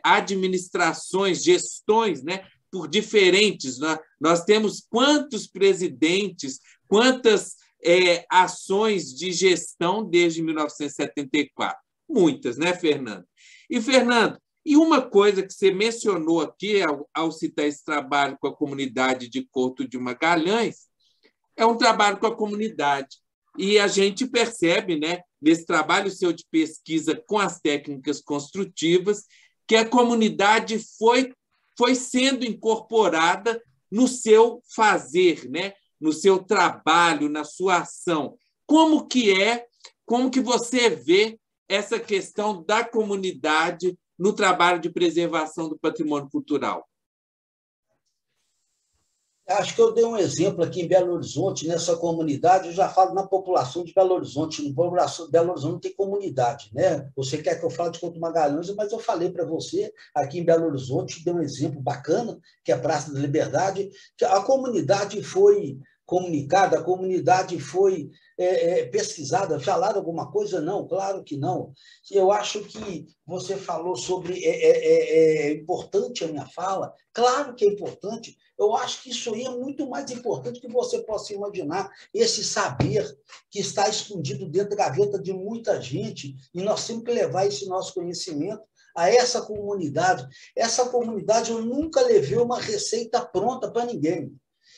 S1: administrações, gestões, né? Por diferentes. Nós temos quantos presidentes, quantas ações de gestão desde 1974? Muitas, né, Fernando? E, Fernando, uma coisa que você mencionou aqui, ao citar esse trabalho com a comunidade de Couto de Magalhães, é um trabalho com a comunidade. E a gente percebe, né, nesse trabalho seu de pesquisa com as técnicas construtivas, que a comunidade foi sendo incorporada no seu fazer, né? No seu trabalho, na sua ação. Como que você vê essa questão da comunidade no trabalho de preservação do patrimônio cultural?
S2: Acho que eu dei um exemplo aqui em Belo Horizonte, nessa comunidade, eu já falo na população de Belo Horizonte. Na população de Belo Horizonte não tem comunidade, né? Você quer que eu fale de Couto Magalhães, mas eu falei para você, aqui em Belo Horizonte, dei um exemplo bacana, que é a Praça da Liberdade, que a comunidade foi comunicada, a comunidade foi pesquisada. Falaram alguma coisa? Não, claro que não. Eu acho que você falou sobre... É importante a minha fala? Claro que é importante. Eu acho que isso aí é muito mais importante que você possa imaginar, esse saber que está escondido dentro da gaveta de muita gente, e nós temos que levar esse nosso conhecimento a essa comunidade. Essa comunidade, eu nunca levei uma receita pronta para ninguém.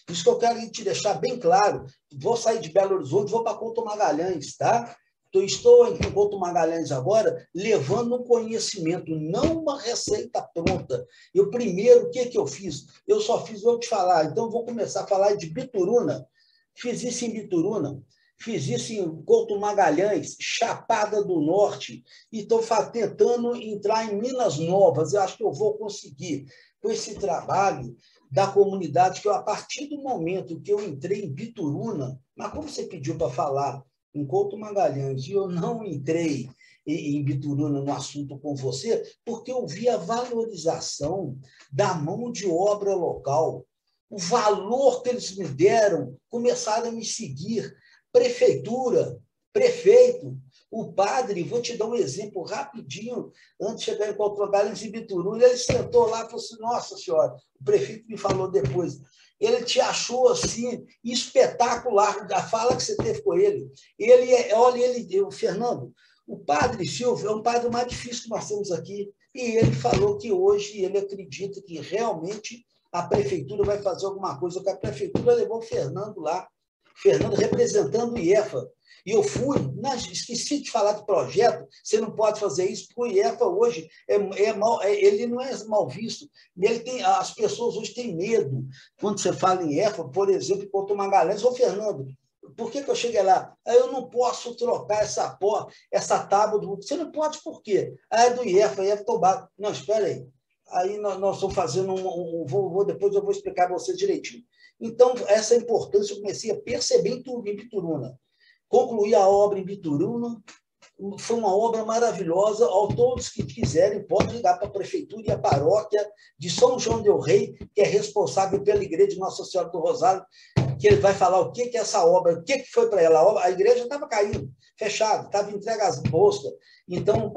S2: Isso que eu quero te deixar bem claro. Vou sair de Belo Horizonte, vou para Couto Magalhães, tá? Estou em Couto Magalhães agora, levando um conhecimento, não uma receita pronta. Eu primeiro, o que eu fiz? Eu só fiz, vou te falar, então vou começar a falar de Bituruna. Fiz isso em Bituruna, fiz isso em Couto Magalhães, Chapada do Norte, e estou tentando entrar em Minas Novas. Eu acho que eu vou conseguir, com esse trabalho da comunidade, que eu, a partir do momento que eu entrei em Bituruna, mas como você pediu para falar em Couto Magalhães, e eu não entrei em Bituruna no assunto com você, porque eu vi a valorização da mão de obra local, o valor que eles me deram, começaram a me seguir, prefeitura, prefeito, o padre, vou te dar um exemplo rapidinho, antes de chegar em Couto Magalhães e Bituruna, ele sentou lá e falou assim, nossa senhora, o prefeito me falou depois, ele te achou assim espetacular, a fala que você teve com ele. Olha, Fernando, o padre Silvio é um padre mais difícil que nós temos aqui, e ele falou que hoje ele acredita que realmente a prefeitura vai fazer alguma coisa, que a prefeitura levou o Fernando lá, Fernando representando o IEFA. E eu fui, esqueci de falar do projeto, você não pode fazer isso, porque o IEFA hoje ele não é mal visto. As pessoas hoje têm medo. Quando você fala em IEFA, por exemplo, em Couto Magalhães, ô Fernando, por que eu cheguei lá? Eu não posso trocar essa tábua do... Você não pode por quê? É do IEFA tombado. Não, espera aí. Aí nós estamos fazendo depois eu vou explicar para você direitinho. Então, essa importância eu comecei a perceber em Bituruna. Concluí a obra em Bituruna, foi uma obra maravilhosa. A todos que quiserem, podem ligar para a prefeitura e a paróquia de São João del Rei, que é responsável pela igreja de Nossa Senhora do Rosário, que ele vai falar o que é essa obra, o que foi para ela. A igreja estava caindo, fechada, estava entregue às bolsas. Então,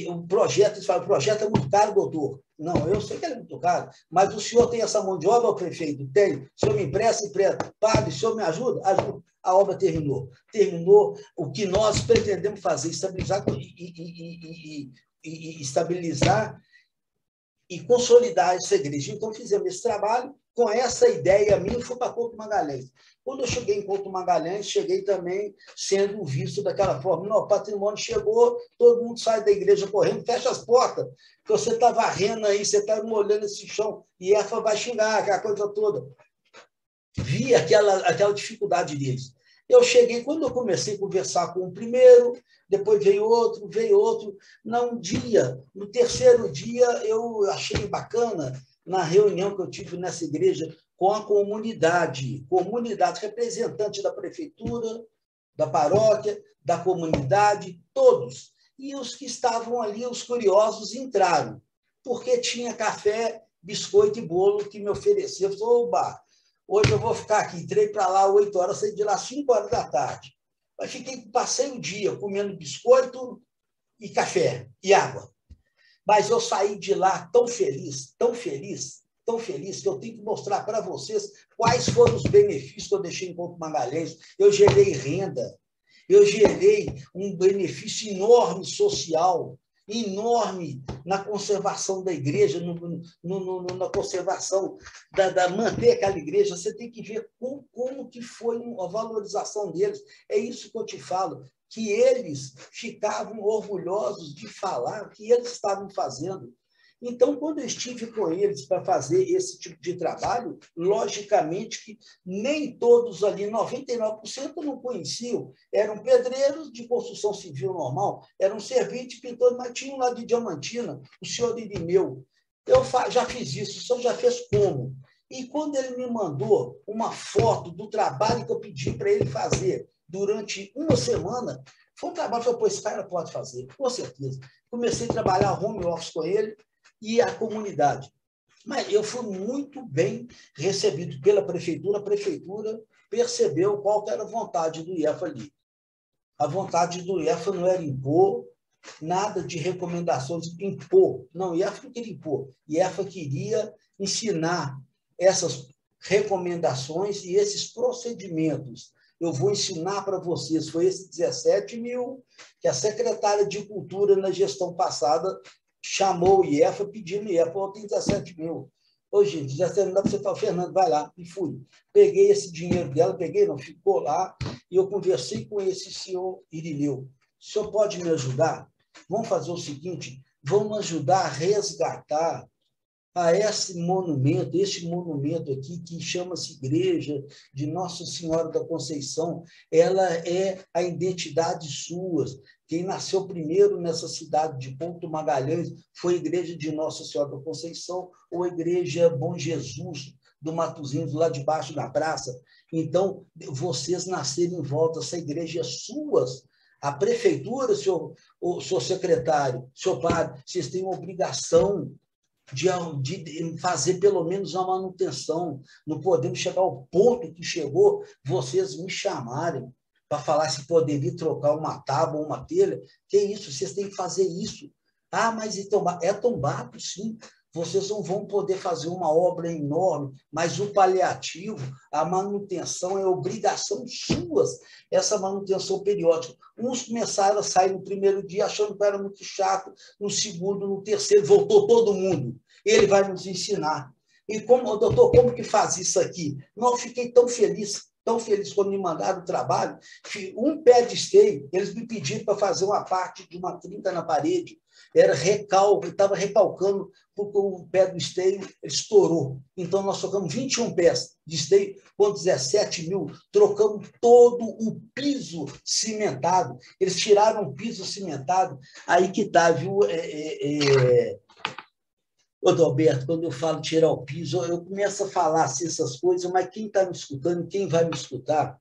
S2: o projeto é muito caro, doutor. Não, eu sei que ele é muito caro, mas o senhor tem essa mão de obra, prefeito? Tem. O senhor me empresta? Padre, o senhor me ajuda? Ajuda. A obra terminou. Terminou o que nós pretendemos fazer, estabilizar e consolidar essa igreja. Então, fizemos esse trabalho com essa ideia minha e fui para Couto Magalhães. Quando eu cheguei em Couto Magalhães, cheguei também sendo visto daquela forma. Não, o patrimônio chegou, todo mundo sai da igreja correndo, fecha as portas, porque você está varrendo aí, você está molhando esse chão, e EFA vai xingar, aquela coisa toda. Vi aquela dificuldade deles. Eu cheguei, quando eu comecei a conversar com o primeiro, depois veio outro. No terceiro dia, eu achei bacana, na reunião que eu tive nessa igreja, com a comunidade representante da prefeitura, da paróquia, da comunidade, todos. E os que estavam ali, os curiosos, entraram, porque tinha café, biscoito e bolo que me ofereciam. Eu falei, oba, hoje eu vou ficar aqui. Entrei para lá 8 horas, saí de lá 5 horas da tarde. Mas passei o dia comendo biscoito e café e água. Mas eu saí de lá tão feliz, que eu tenho que mostrar para vocês quais foram os benefícios que eu deixei em Couto Magalhães. Eu gerei renda, eu gerei um benefício enorme social, enorme na conservação da igreja, na conservação, manter aquela igreja. Você tem que ver como que foi a valorização deles. É isso que eu te falo, que eles ficavam orgulhosos de falar o que eles estavam fazendo. Então, quando eu estive com eles para fazer esse tipo de trabalho, logicamente que nem todos ali, 99% não conheciam, eram pedreiros de construção civil normal, eram serventes, pintores, mas tinha um lá de Diamantina, o senhor Irineu. Eu já fiz isso, o senhor já fez como? E quando ele me mandou uma foto do trabalho que eu pedi para ele fazer durante uma semana, foi um trabalho que eu falei, esse cara pode fazer, com certeza. Comecei a trabalhar home office com ele, e a comunidade. Mas eu fui muito bem recebido pela prefeitura. A prefeitura percebeu qual era a vontade do IEFA ali. A vontade do IEFA não era impor, nada de recomendações, impor. Não, o IEFA não queria impor. O IEFA queria ensinar essas recomendações e esses procedimentos. Eu vou ensinar para vocês. Foi esse 17 mil que a secretária de Cultura, na gestão passada, chamou o IEFA, pedindo o IEFA, tem 17 mil. Ô, gente, já terminou para você falar, Fernando, vai lá. E fui. Peguei esse dinheiro dela, ficou lá, e eu conversei com esse senhor Irineu. O senhor pode me ajudar? Vamos fazer o seguinte, vamos ajudar a resgatar esse monumento aqui, que chama-se Igreja de Nossa Senhora da Conceição. Ela é a identidade sua. Quem nasceu primeiro nessa cidade de Couto Magalhães foi a Igreja de Nossa Senhora da Conceição ou a Igreja Bom Jesus do Matozinhos, lá debaixo da praça. Então, vocês nasceram em volta, essa igreja é sua. A prefeitura, senhor secretário, senhor padre, vocês têm uma obrigação de fazer pelo menos a manutenção. Não podemos chegar ao ponto que chegou, vocês me chamarem. para falar se poderia trocar uma tábua ou uma telha. Que isso? Vocês têm que fazer isso. Ah, mas então, é tombado, sim. Vocês não vão poder fazer uma obra enorme, mas o paliativo, a manutenção é obrigação suas, essa manutenção periódica. Uns começaram a sair no primeiro dia achando que era muito chato, no segundo, no terceiro, voltou todo mundo. Ele vai nos ensinar. E como, doutor, como que faz isso aqui? Não, eu fiquei tão feliz quando me mandaram o trabalho. Um pé de esteio, eles me pediram para fazer uma parte de uma trinca na parede. Era recalque, estava recalcando, porque o pé do esteio estourou. Então, nós trocamos 21 pés de esteio, com 17 mil, trocamos todo o piso cimentado. Eles tiraram o piso cimentado, aí que está, viu? Ô, Adalberto, quando eu falo tirar o piso, eu começo a falar assim, essas coisas, mas quem está me escutando, quem vai me escutar,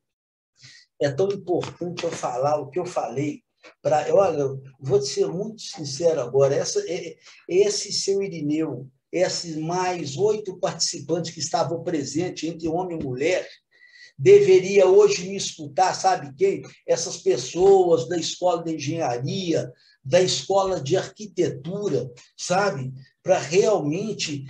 S2: é tão importante eu falar o que eu falei. Olha, vou ser muito sincero agora, esse seu Irineu, esses mais 8 participantes que estavam presentes, entre homem e mulher, deveria hoje me escutar, sabe quem? Essas pessoas da escola de engenharia, da escola de arquitetura, sabe? Para realmente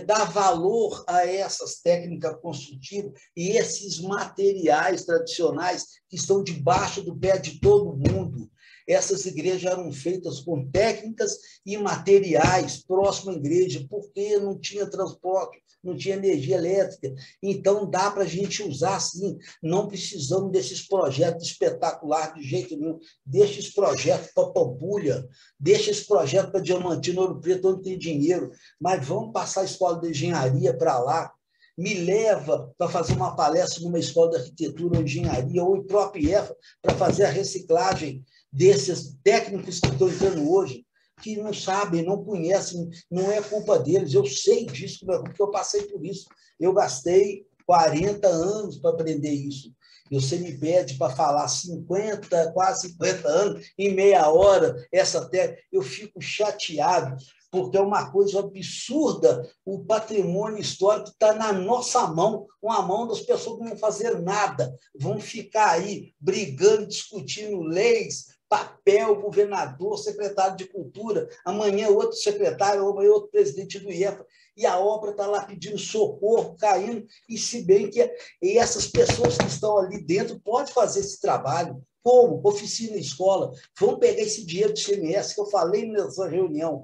S2: dar valor a essas técnicas construtivas e esses materiais tradicionais que estão debaixo do pé de todo mundo. Essas igrejas eram feitas com técnicas e materiais próximo à igreja, porque não tinha transporte, não tinha energia elétrica. Então, dá para a gente usar, sim. Não precisamos desses projetos espetaculares de jeito nenhum. Deixa esse projeto para Pampulha, deixa esse projeto para Diamantina, Ouro Preto, onde tem dinheiro, mas vamos passar a escola de engenharia para lá. Me leva para fazer uma palestra numa escola de arquitetura ou engenharia, ou em próprio IEFA, para fazer a reciclagem desses técnicos que estão entrando hoje, que não sabem, não conhecem, não é culpa deles. Eu sei disso, porque eu passei por isso. Eu gastei 40 anos para aprender isso. E você me pede para falar 50, quase 50 anos, em meia hora, essa técnica, eu fico chateado, porque é uma coisa absurda. O patrimônio histórico está na nossa mão, com a mão das pessoas que não vão fazer nada, vão ficar aí brigando, discutindo leis, papel, governador, secretário de cultura, amanhã outro secretário, amanhã outro presidente do IEFA, e a obra está lá pedindo socorro, caindo, e se bem que essas pessoas que estão ali dentro podem fazer esse trabalho. Como? Oficina, escola. Vamos pegar esse dinheiro do ICMS, que eu falei nessa reunião.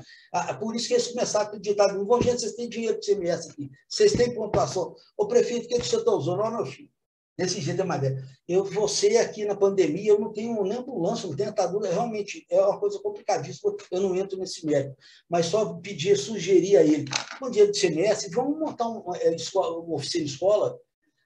S2: Por isso que eles começaram a acreditar. Não vão, gente, vocês têm dinheiro do ICMS aqui, vocês têm pontuação. Ô, prefeito, o que você está usando? Não, meu filho. Desse jeito é mais velho. Você aqui na pandemia, eu não tenho nem ambulância, não tenho atadura, realmente é uma coisa complicadíssima, eu não entro nesse mérito. Mas só pedir, sugerir a ele, com dinheiro do ICMS, vamos montar uma oficina escola.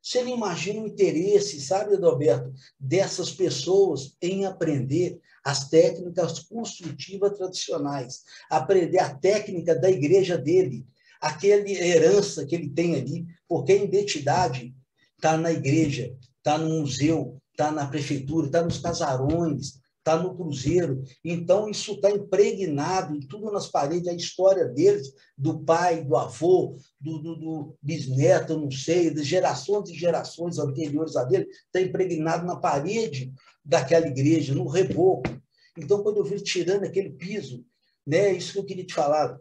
S2: Você não imagina o interesse, sabe, Adalberto, dessas pessoas em aprender as técnicas construtivas tradicionais, aprender a técnica da igreja dele, aquela herança que ele tem ali, porque a identidade está na igreja, está no museu, está na prefeitura, está nos casarões, está no cruzeiro. Então, isso está impregnado em tudo nas paredes, a história deles, do pai, do avô, do bisneto, não sei, de gerações e gerações anteriores a dele, está impregnado na parede daquela igreja, no reboco. Então, quando eu vi tirando aquele piso, né, isso que eu queria te falar,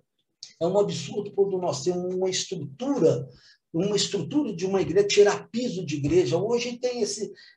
S2: é um absurdo quando nós temos uma estrutura de uma igreja, tirar piso de igreja. Hoje tem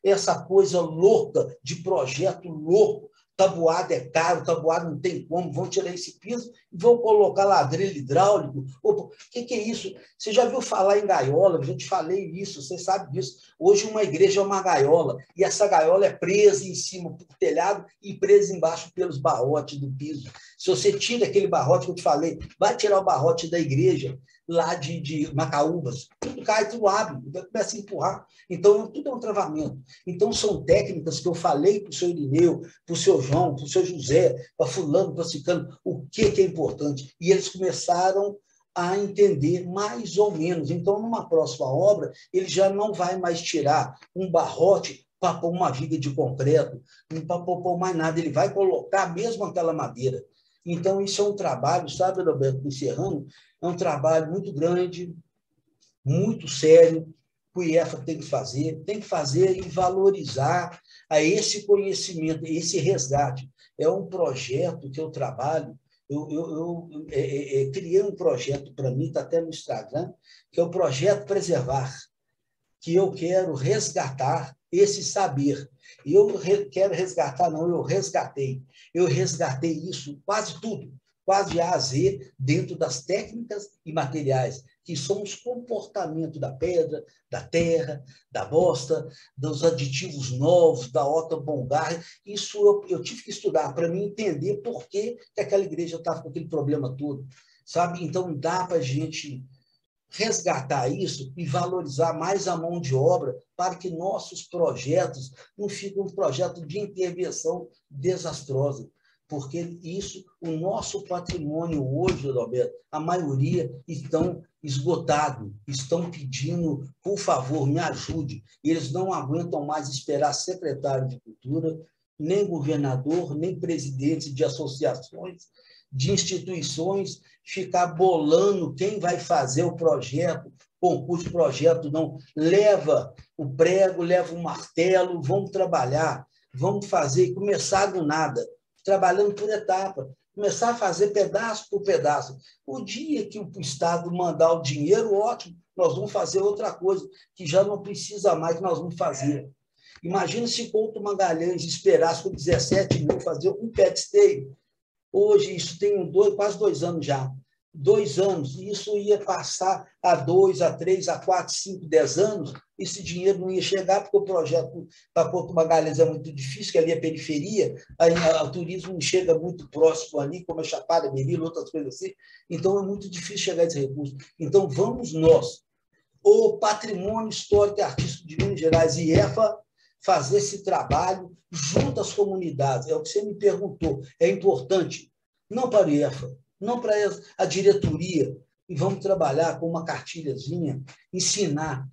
S2: essa coisa louca, de projeto louco. Tabuado é caro, tabuado não tem como, vão tirar esse piso e vão colocar ladrilho hidráulico. O que é isso? Você já viu falar em gaiola? Eu já te falei isso, você sabe disso. Hoje uma igreja é uma gaiola, e essa gaiola é presa em cima do telhado e presa embaixo pelos barrotes do piso. Se você tira aquele barrote que eu te falei, vai tirar o barrote da igreja, lá de Macaúbas, tudo cai, tudo abre, começa a empurrar. Então, tudo é um travamento. Então, são técnicas que eu falei para o seu Irineu, para o seu João, para o seu José, para fulano, para ciclano, o que é importante. E eles começaram a entender mais ou menos. Então, numa próxima obra, ele já não vai mais tirar um barrote para pôr uma viga de concreto, não para pôr mais nada, ele vai colocar mesmo aquela madeira. Então, isso é um trabalho, sabe, Roberto, encerrando, é um trabalho muito grande, muito sério, que o IEFA tem que fazer e valorizar a esse conhecimento, esse resgate. É um projeto que eu trabalho, eu criei um projeto para mim, está até no Instagram, que é o Projeto Preservar, que eu quero resgatar esse saber. E eu quero resgatar, não, eu resgatei. Eu resgatei isso, quase tudo, quase de A a Z, dentro das técnicas e materiais, que são os comportamentos da pedra, da terra, da bosta, dos aditivos novos, da ortobongar. Isso eu tive que estudar para mim entender por que aquela igreja estava com aquele problema todo, sabe? Então, dá para a gente resgatar isso e valorizar mais a mão de obra para que nossos projetos não fiquem um projeto de intervenção desastrosa. Porque isso, o nosso patrimônio hoje, Roberto, a maioria estão esgotados, estão pedindo, por favor, me ajude. Eles não aguentam mais esperar secretário de Cultura, nem governador, nem presidente de associações, de instituições, ficar bolando quem vai fazer o projeto, concurso de projeto, não. Leva o prego, leva o martelo, vamos trabalhar, vamos fazer e começar do nada, trabalhando por etapa, começar a fazer pedaço por pedaço. O dia que o Estado mandar o dinheiro, ótimo, nós vamos fazer outra coisa, que já não precisa mais, que nós vamos fazer. Imagina se Couto Magalhães esperasse com 17 mil fazer um pet stay. Hoje, isso tem quase 2 anos já. 2 anos, e isso ia passar a 2, a 3, a 4, 5, 10 anos, esse dinheiro não ia chegar, porque o projeto para Couto Magalhães é muito difícil, que ali é periferia, aí o turismo não chega muito próximo ali, como a Chapada, Berilo, outras coisas assim, então é muito difícil chegar a esse recurso. Então, vamos nós, o Patrimônio Histórico e Artístico de Minas Gerais e IEFA, fazer esse trabalho junto às comunidades. É o que você me perguntou. É importante, não para o IEFA, não para a diretoria, e vamos trabalhar com uma cartilhazinha, ensinar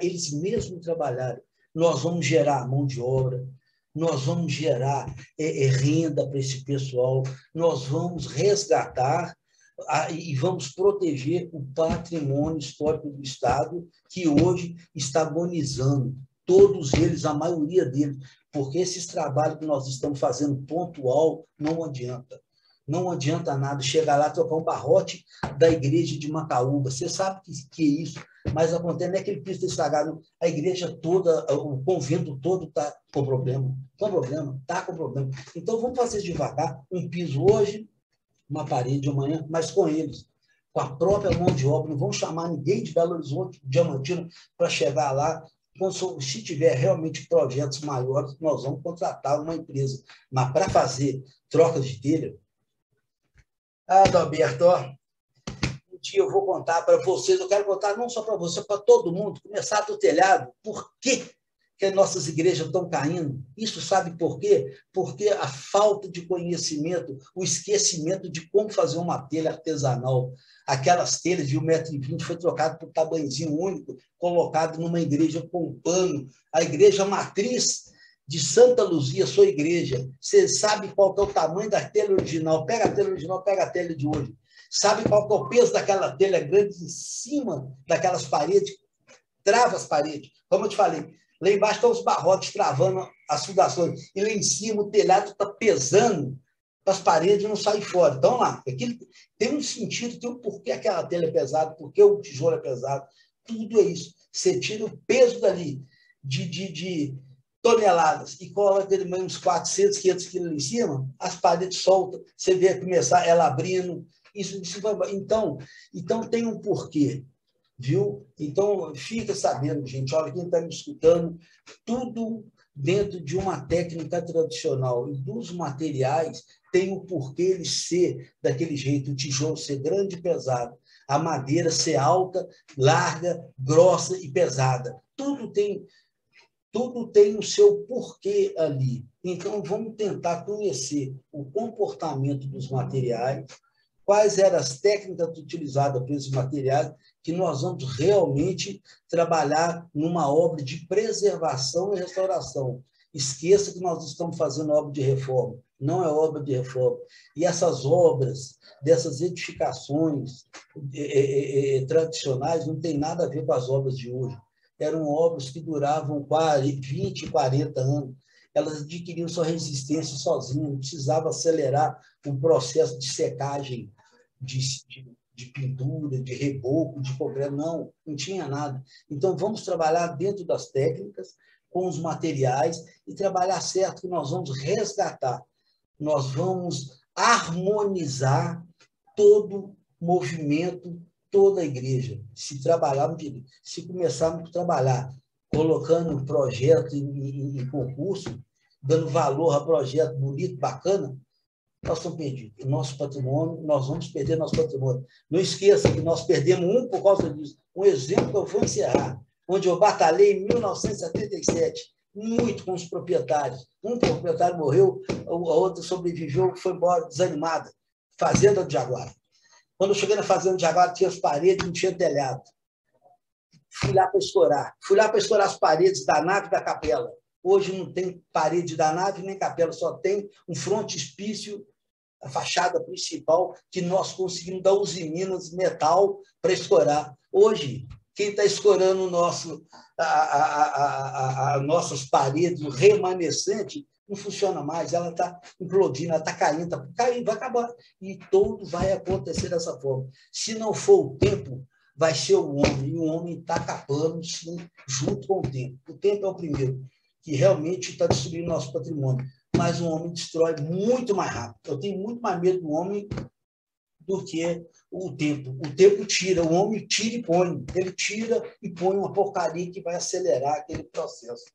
S2: eles mesmos trabalharem. Nós vamos gerar mão de obra, nós vamos gerar renda para esse pessoal, nós vamos resgatar e vamos proteger o patrimônio histórico do Estado, que hoje está agonizando. Todos eles, a maioria deles, porque esses trabalhos que nós estamos fazendo pontual não adianta. Não adianta nada chegar lá, trocar um barrote da igreja de Macaúba. Você sabe que é isso, mas acontece, não é aquele piso estragado. A igreja toda, o convento todo está com problema. Está com problema. Então, vamos fazer devagar, um piso hoje, uma parede amanhã, mas com eles, com a própria mão de obra. Não vamos chamar ninguém de Belo Horizonte, Diamantino, para chegar lá. Se tiver realmente projetos maiores, nós vamos contratar uma empresa. Mas para fazer troca de telha, Adalberto, um dia eu vou contar para vocês, eu quero contar não só para você, para todo mundo, começar do telhado, por que as nossas igrejas estão caindo. Isso sabe por quê? Porque a falta de conhecimento, o esquecimento de como fazer uma telha artesanal. Aquelas telhas de 1,20 m foi trocado por tamanhozinho único, colocado numa igreja com pano. A igreja matriz de Santa Luzia, sua igreja, você sabe qual que é o tamanho da telha original. Pega a telha original, pega a telha de hoje. Sabe qual que é o peso daquela telha grande em cima daquelas paredes? Trava as paredes. Como eu te falei, lá embaixo estão os barrotes travando as fundações. E lá em cima o telhado está pesando para as paredes não saírem fora. Então, lá, aquilo tem um sentido, tem um porquê aquela telha é pesada, porquê o tijolo é pesado. Tudo é isso. Você tira o peso dali de toneladas e coloca uns 400, 500 quilos ali em cima, as paredes soltam, você vê começar ela abrindo. Isso vai... Então, tem um porquê. Viu? Então, fica sabendo, gente, olha, quem está me escutando, tudo dentro de uma técnica tradicional e dos materiais tem o porquê ele ser daquele jeito, o tijolo ser grande e pesado, a madeira ser alta, larga, grossa e pesada. Tudo tem o seu porquê ali. Então, vamos tentar conhecer o comportamento dos materiais, quais eram as técnicas utilizadas por esses materiais, que nós vamos realmente trabalhar numa obra de preservação e restauração. Esqueça que nós estamos fazendo obra de reforma, não é obra de reforma. E essas obras, dessas edificações tradicionais, não tem nada a ver com as obras de hoje. eram obras que duravam 20, 40 anos. Elas adquiriam sua resistência sozinhas, não precisava acelerar o processo de secagem de pintura, de reboco, de concreto, não tinha nada. Então, vamos trabalhar dentro das técnicas, com os materiais, e trabalhar certo, que nós vamos resgatar, nós vamos harmonizar todo movimento, toda a igreja. Se trabalharmos, se começarmos a trabalhar colocando um projeto em concurso, dando valor a projeto bonito, bacana, nós estamos perdidos. O nosso patrimônio, nós vamos perder nosso patrimônio. Não esqueça que nós perdemos um por causa disso. Um exemplo que eu vou encerrar, onde eu batalhei em 1977, muito com os proprietários. Um proprietário morreu, a outra sobreviveu, foi embora desanimada. Fazenda do Jaguar. Quando eu cheguei na Fazenda do Jaguar, tinha as paredes, não tinha telhado. Fui lá para escorar. Fui lá para escorar as paredes da nave e da capela. Hoje não tem parede da nave nem capela, só tem um frontispício, a fachada principal, que nós conseguimos dar usiminas de metal para escorar. Hoje, quem está escorando nossas paredes, o remanescente, não funciona mais, ela está implodindo, ela está caindo, vai acabar. E tudo vai acontecer dessa forma. Se não for o tempo, vai ser o homem, e o homem está acabando, sim, junto com o tempo. O tempo é o primeiro, que realmente está destruindo nosso patrimônio. Mas o homem destrói muito mais rápido. Eu tenho muito mais medo do homem do que o tempo. O tempo tira, o homem tira e põe. Ele tira e põe uma porcaria que vai acelerar aquele processo.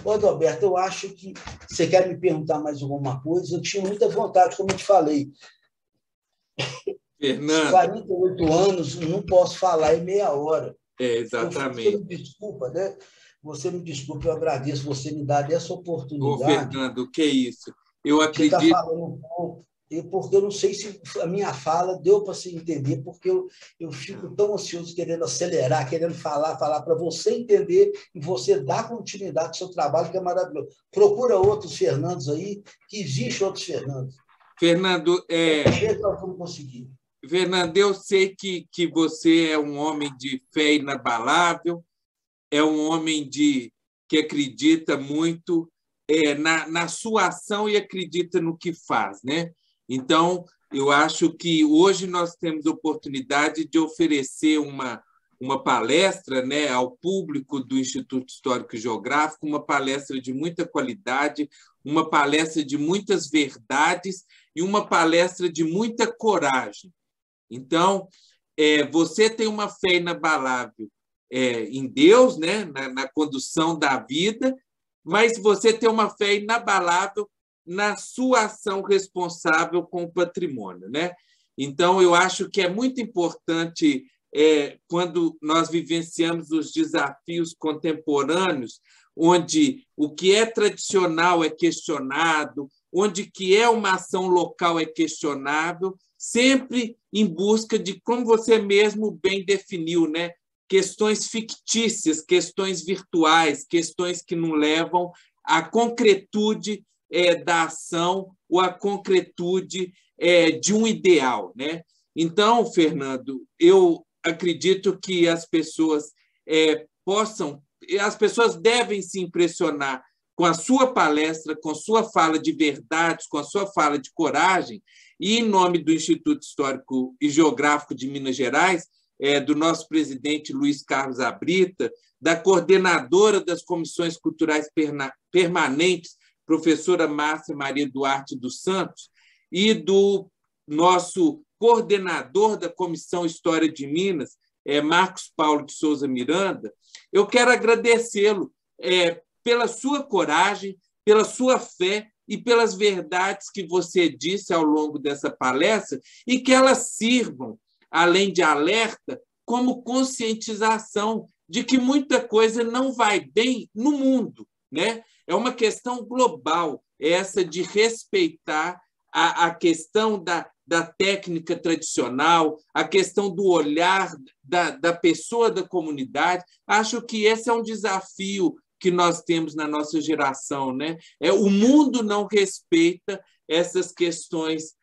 S2: Ô, Adalberto, eu acho que você quer me perguntar mais alguma coisa? Eu tinha muita vontade, como eu te falei.
S1: Fernando.
S2: 48 anos, não posso falar em meia hora.
S1: Exatamente.
S2: Você me desculpa, né? Você me desculpa, eu agradeço você me dar essa oportunidade.
S1: Ô, Fernando, que isso? Eu acredito...
S2: Você está falando um pouco, porque eu não sei se a minha fala deu para se entender, porque eu fico tão ansioso querendo acelerar, querendo falar para você entender e você dar continuidade ao seu trabalho, que é maravilhoso. Procura outros Fernandos aí, que existe outros Fernandos.
S1: Fernando,
S2: nós vamos conseguir.
S1: Fernando, eu sei que você é um homem de fé inabalável, é um homem que acredita muito na sua ação e acredita no que faz, né? Então, eu acho que hoje nós temos a oportunidade de oferecer uma palestra, né, ao público do Instituto Histórico e Geográfico, uma palestra de muita qualidade, uma palestra de muitas verdades e uma palestra de muita coragem. Então, você tem uma fé inabalável em Deus, né, na condução da vida, mas você tem uma fé inabalável na sua ação responsável com o patrimônio, né? Então, eu acho que é muito importante, quando nós vivenciamos os desafios contemporâneos, onde o que é tradicional é questionado, onde que é uma ação local é questionável, sempre em busca de, como você mesmo bem definiu, né? Questões fictícias, questões virtuais, questões que não levam à concretude da ação ou à concretude de um ideal, né? Então, Fernando, eu acredito que as pessoas as pessoas devem se impressionar com a sua palestra, com a sua fala de verdades, com a sua fala de coragem, e, em nome do Instituto Histórico e Geográfico de Minas Gerais, do nosso presidente Luiz Carlos Abrita, da coordenadora das comissões culturais permanentes, professora Márcia Maria Duarte dos Santos, e do nosso coordenador da Comissão História de Minas, Marcos Paulo de Souza Miranda, eu quero agradecê-lo pela sua coragem, pela sua fé e pelas verdades que você disse ao longo dessa palestra, e que elas sirvam, além de alerta, como conscientização de que muita coisa não vai bem no mundo, né? É uma questão global, essa de respeitar a questão da técnica tradicional, a questão do olhar da pessoa da comunidade. Acho que esse é um desafio que nós temos na nossa geração, né? O mundo não respeita essas questões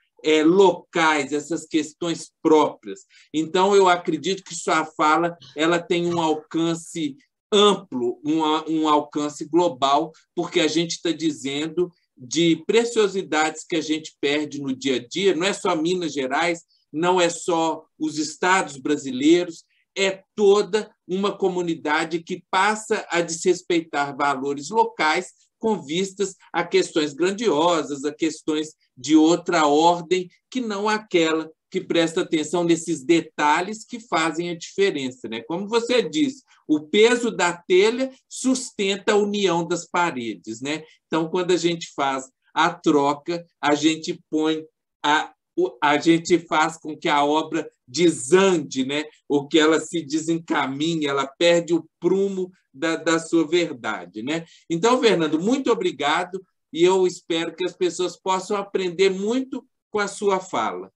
S1: locais, essas questões próprias. Então, eu acredito que sua fala ela tem um alcance amplo, um alcance global, porque a gente está dizendo de preciosidades que a gente perde no dia a dia, não é só Minas Gerais, não é só os estados brasileiros, é toda uma comunidade que passa a desrespeitar valores locais com vistas a questões grandiosas, a questões de outra ordem, que não aquela que presta atenção nesses detalhes que fazem a diferença, né? Como você disse, o peso da telha sustenta a união das paredes, né? Então, quando a gente faz a troca, a gente faz com que a obra desande, né? Ou que ela se desencaminhe, ela perde o prumo da sua verdade, né? Então, Fernando, muito obrigado e eu espero que as pessoas possam aprender muito com a sua fala.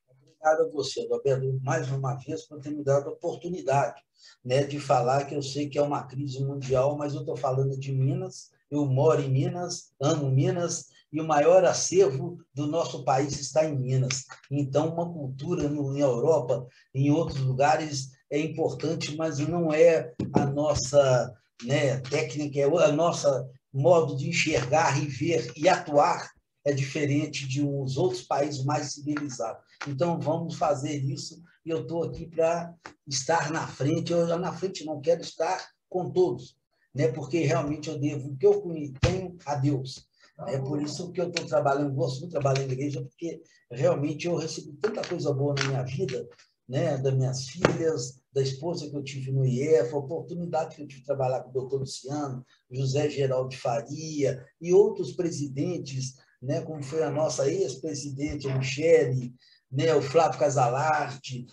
S2: Obrigado a você, Roberto, mais uma vez, por ter me dado a oportunidade, né, de falar que eu sei que é uma crise mundial, mas eu estou falando de Minas, eu moro em Minas, amo Minas, e o maior acervo do nosso país está em Minas. Então, uma cultura na Europa, em outros lugares, é importante, mas não é a nossa, né, técnica, é o nosso modo de enxergar e ver e atuar é diferente de uns outros países mais civilizados. Então, vamos fazer isso, e eu estou aqui para estar na frente. Eu na frente não quero estar com todos, né? Porque realmente eu devo o que eu tenho a Deus. É por isso que eu estou trabalhando, gosto muito de trabalhar na igreja, porque realmente eu recebi tanta coisa boa na minha vida, né? Das minhas filhas, da esposa que eu tive no IEF, a oportunidade que eu tive de trabalhar com o doutor Luciano, José Geraldo Faria e outros presidentes, né? Como foi a nossa ex-presidente, a Michele, né? O Flávio Casalarte,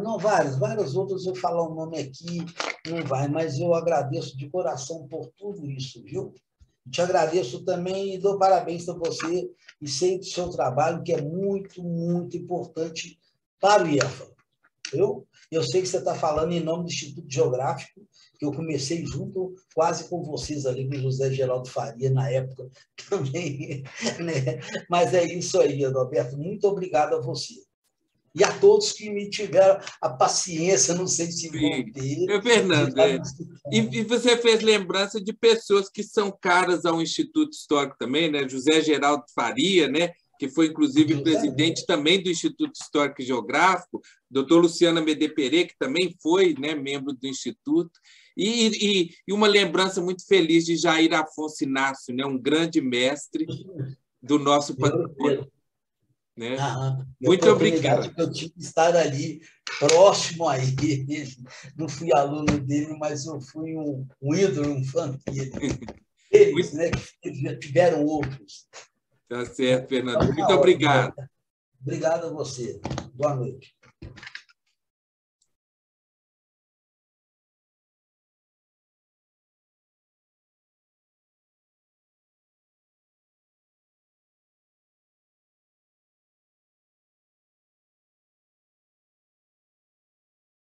S2: não, vários outros, eu falar o nome aqui, não vai, mas eu agradeço de coração por tudo isso, viu? Te agradeço também e dou parabéns a você e sei do seu trabalho, que é muito, muito importante para o IEFA. Eu sei que você está falando em nome do Instituto Geográfico, que eu comecei junto quase com vocês ali, com o José Geraldo Faria, na época também, né? Mas é isso aí, Roberto. Muito obrigado a você. E a todos que me tiveram a paciência, não sei se vão ter.
S1: Fernando, e você fez lembrança de pessoas que são caras ao Instituto Histórico também, né? José Geraldo Faria, né? Que foi, inclusive, presidente também do Instituto Histórico e Geográfico, doutor Luciano Medepere, que também foi, né, membro do Instituto, e uma lembrança muito feliz de Jair Afonso Inácio, né? Um grande mestre do nosso patrimônio. Né? Muito obrigado.
S2: Que eu tive que estar ali, próximo a ele. Não fui aluno dele, mas eu fui um ídolo, um fã dele. Eles, né, que tiveram outros.
S1: Tá certo, Fernando. Muito obrigado.
S2: Obrigado a você. Boa noite.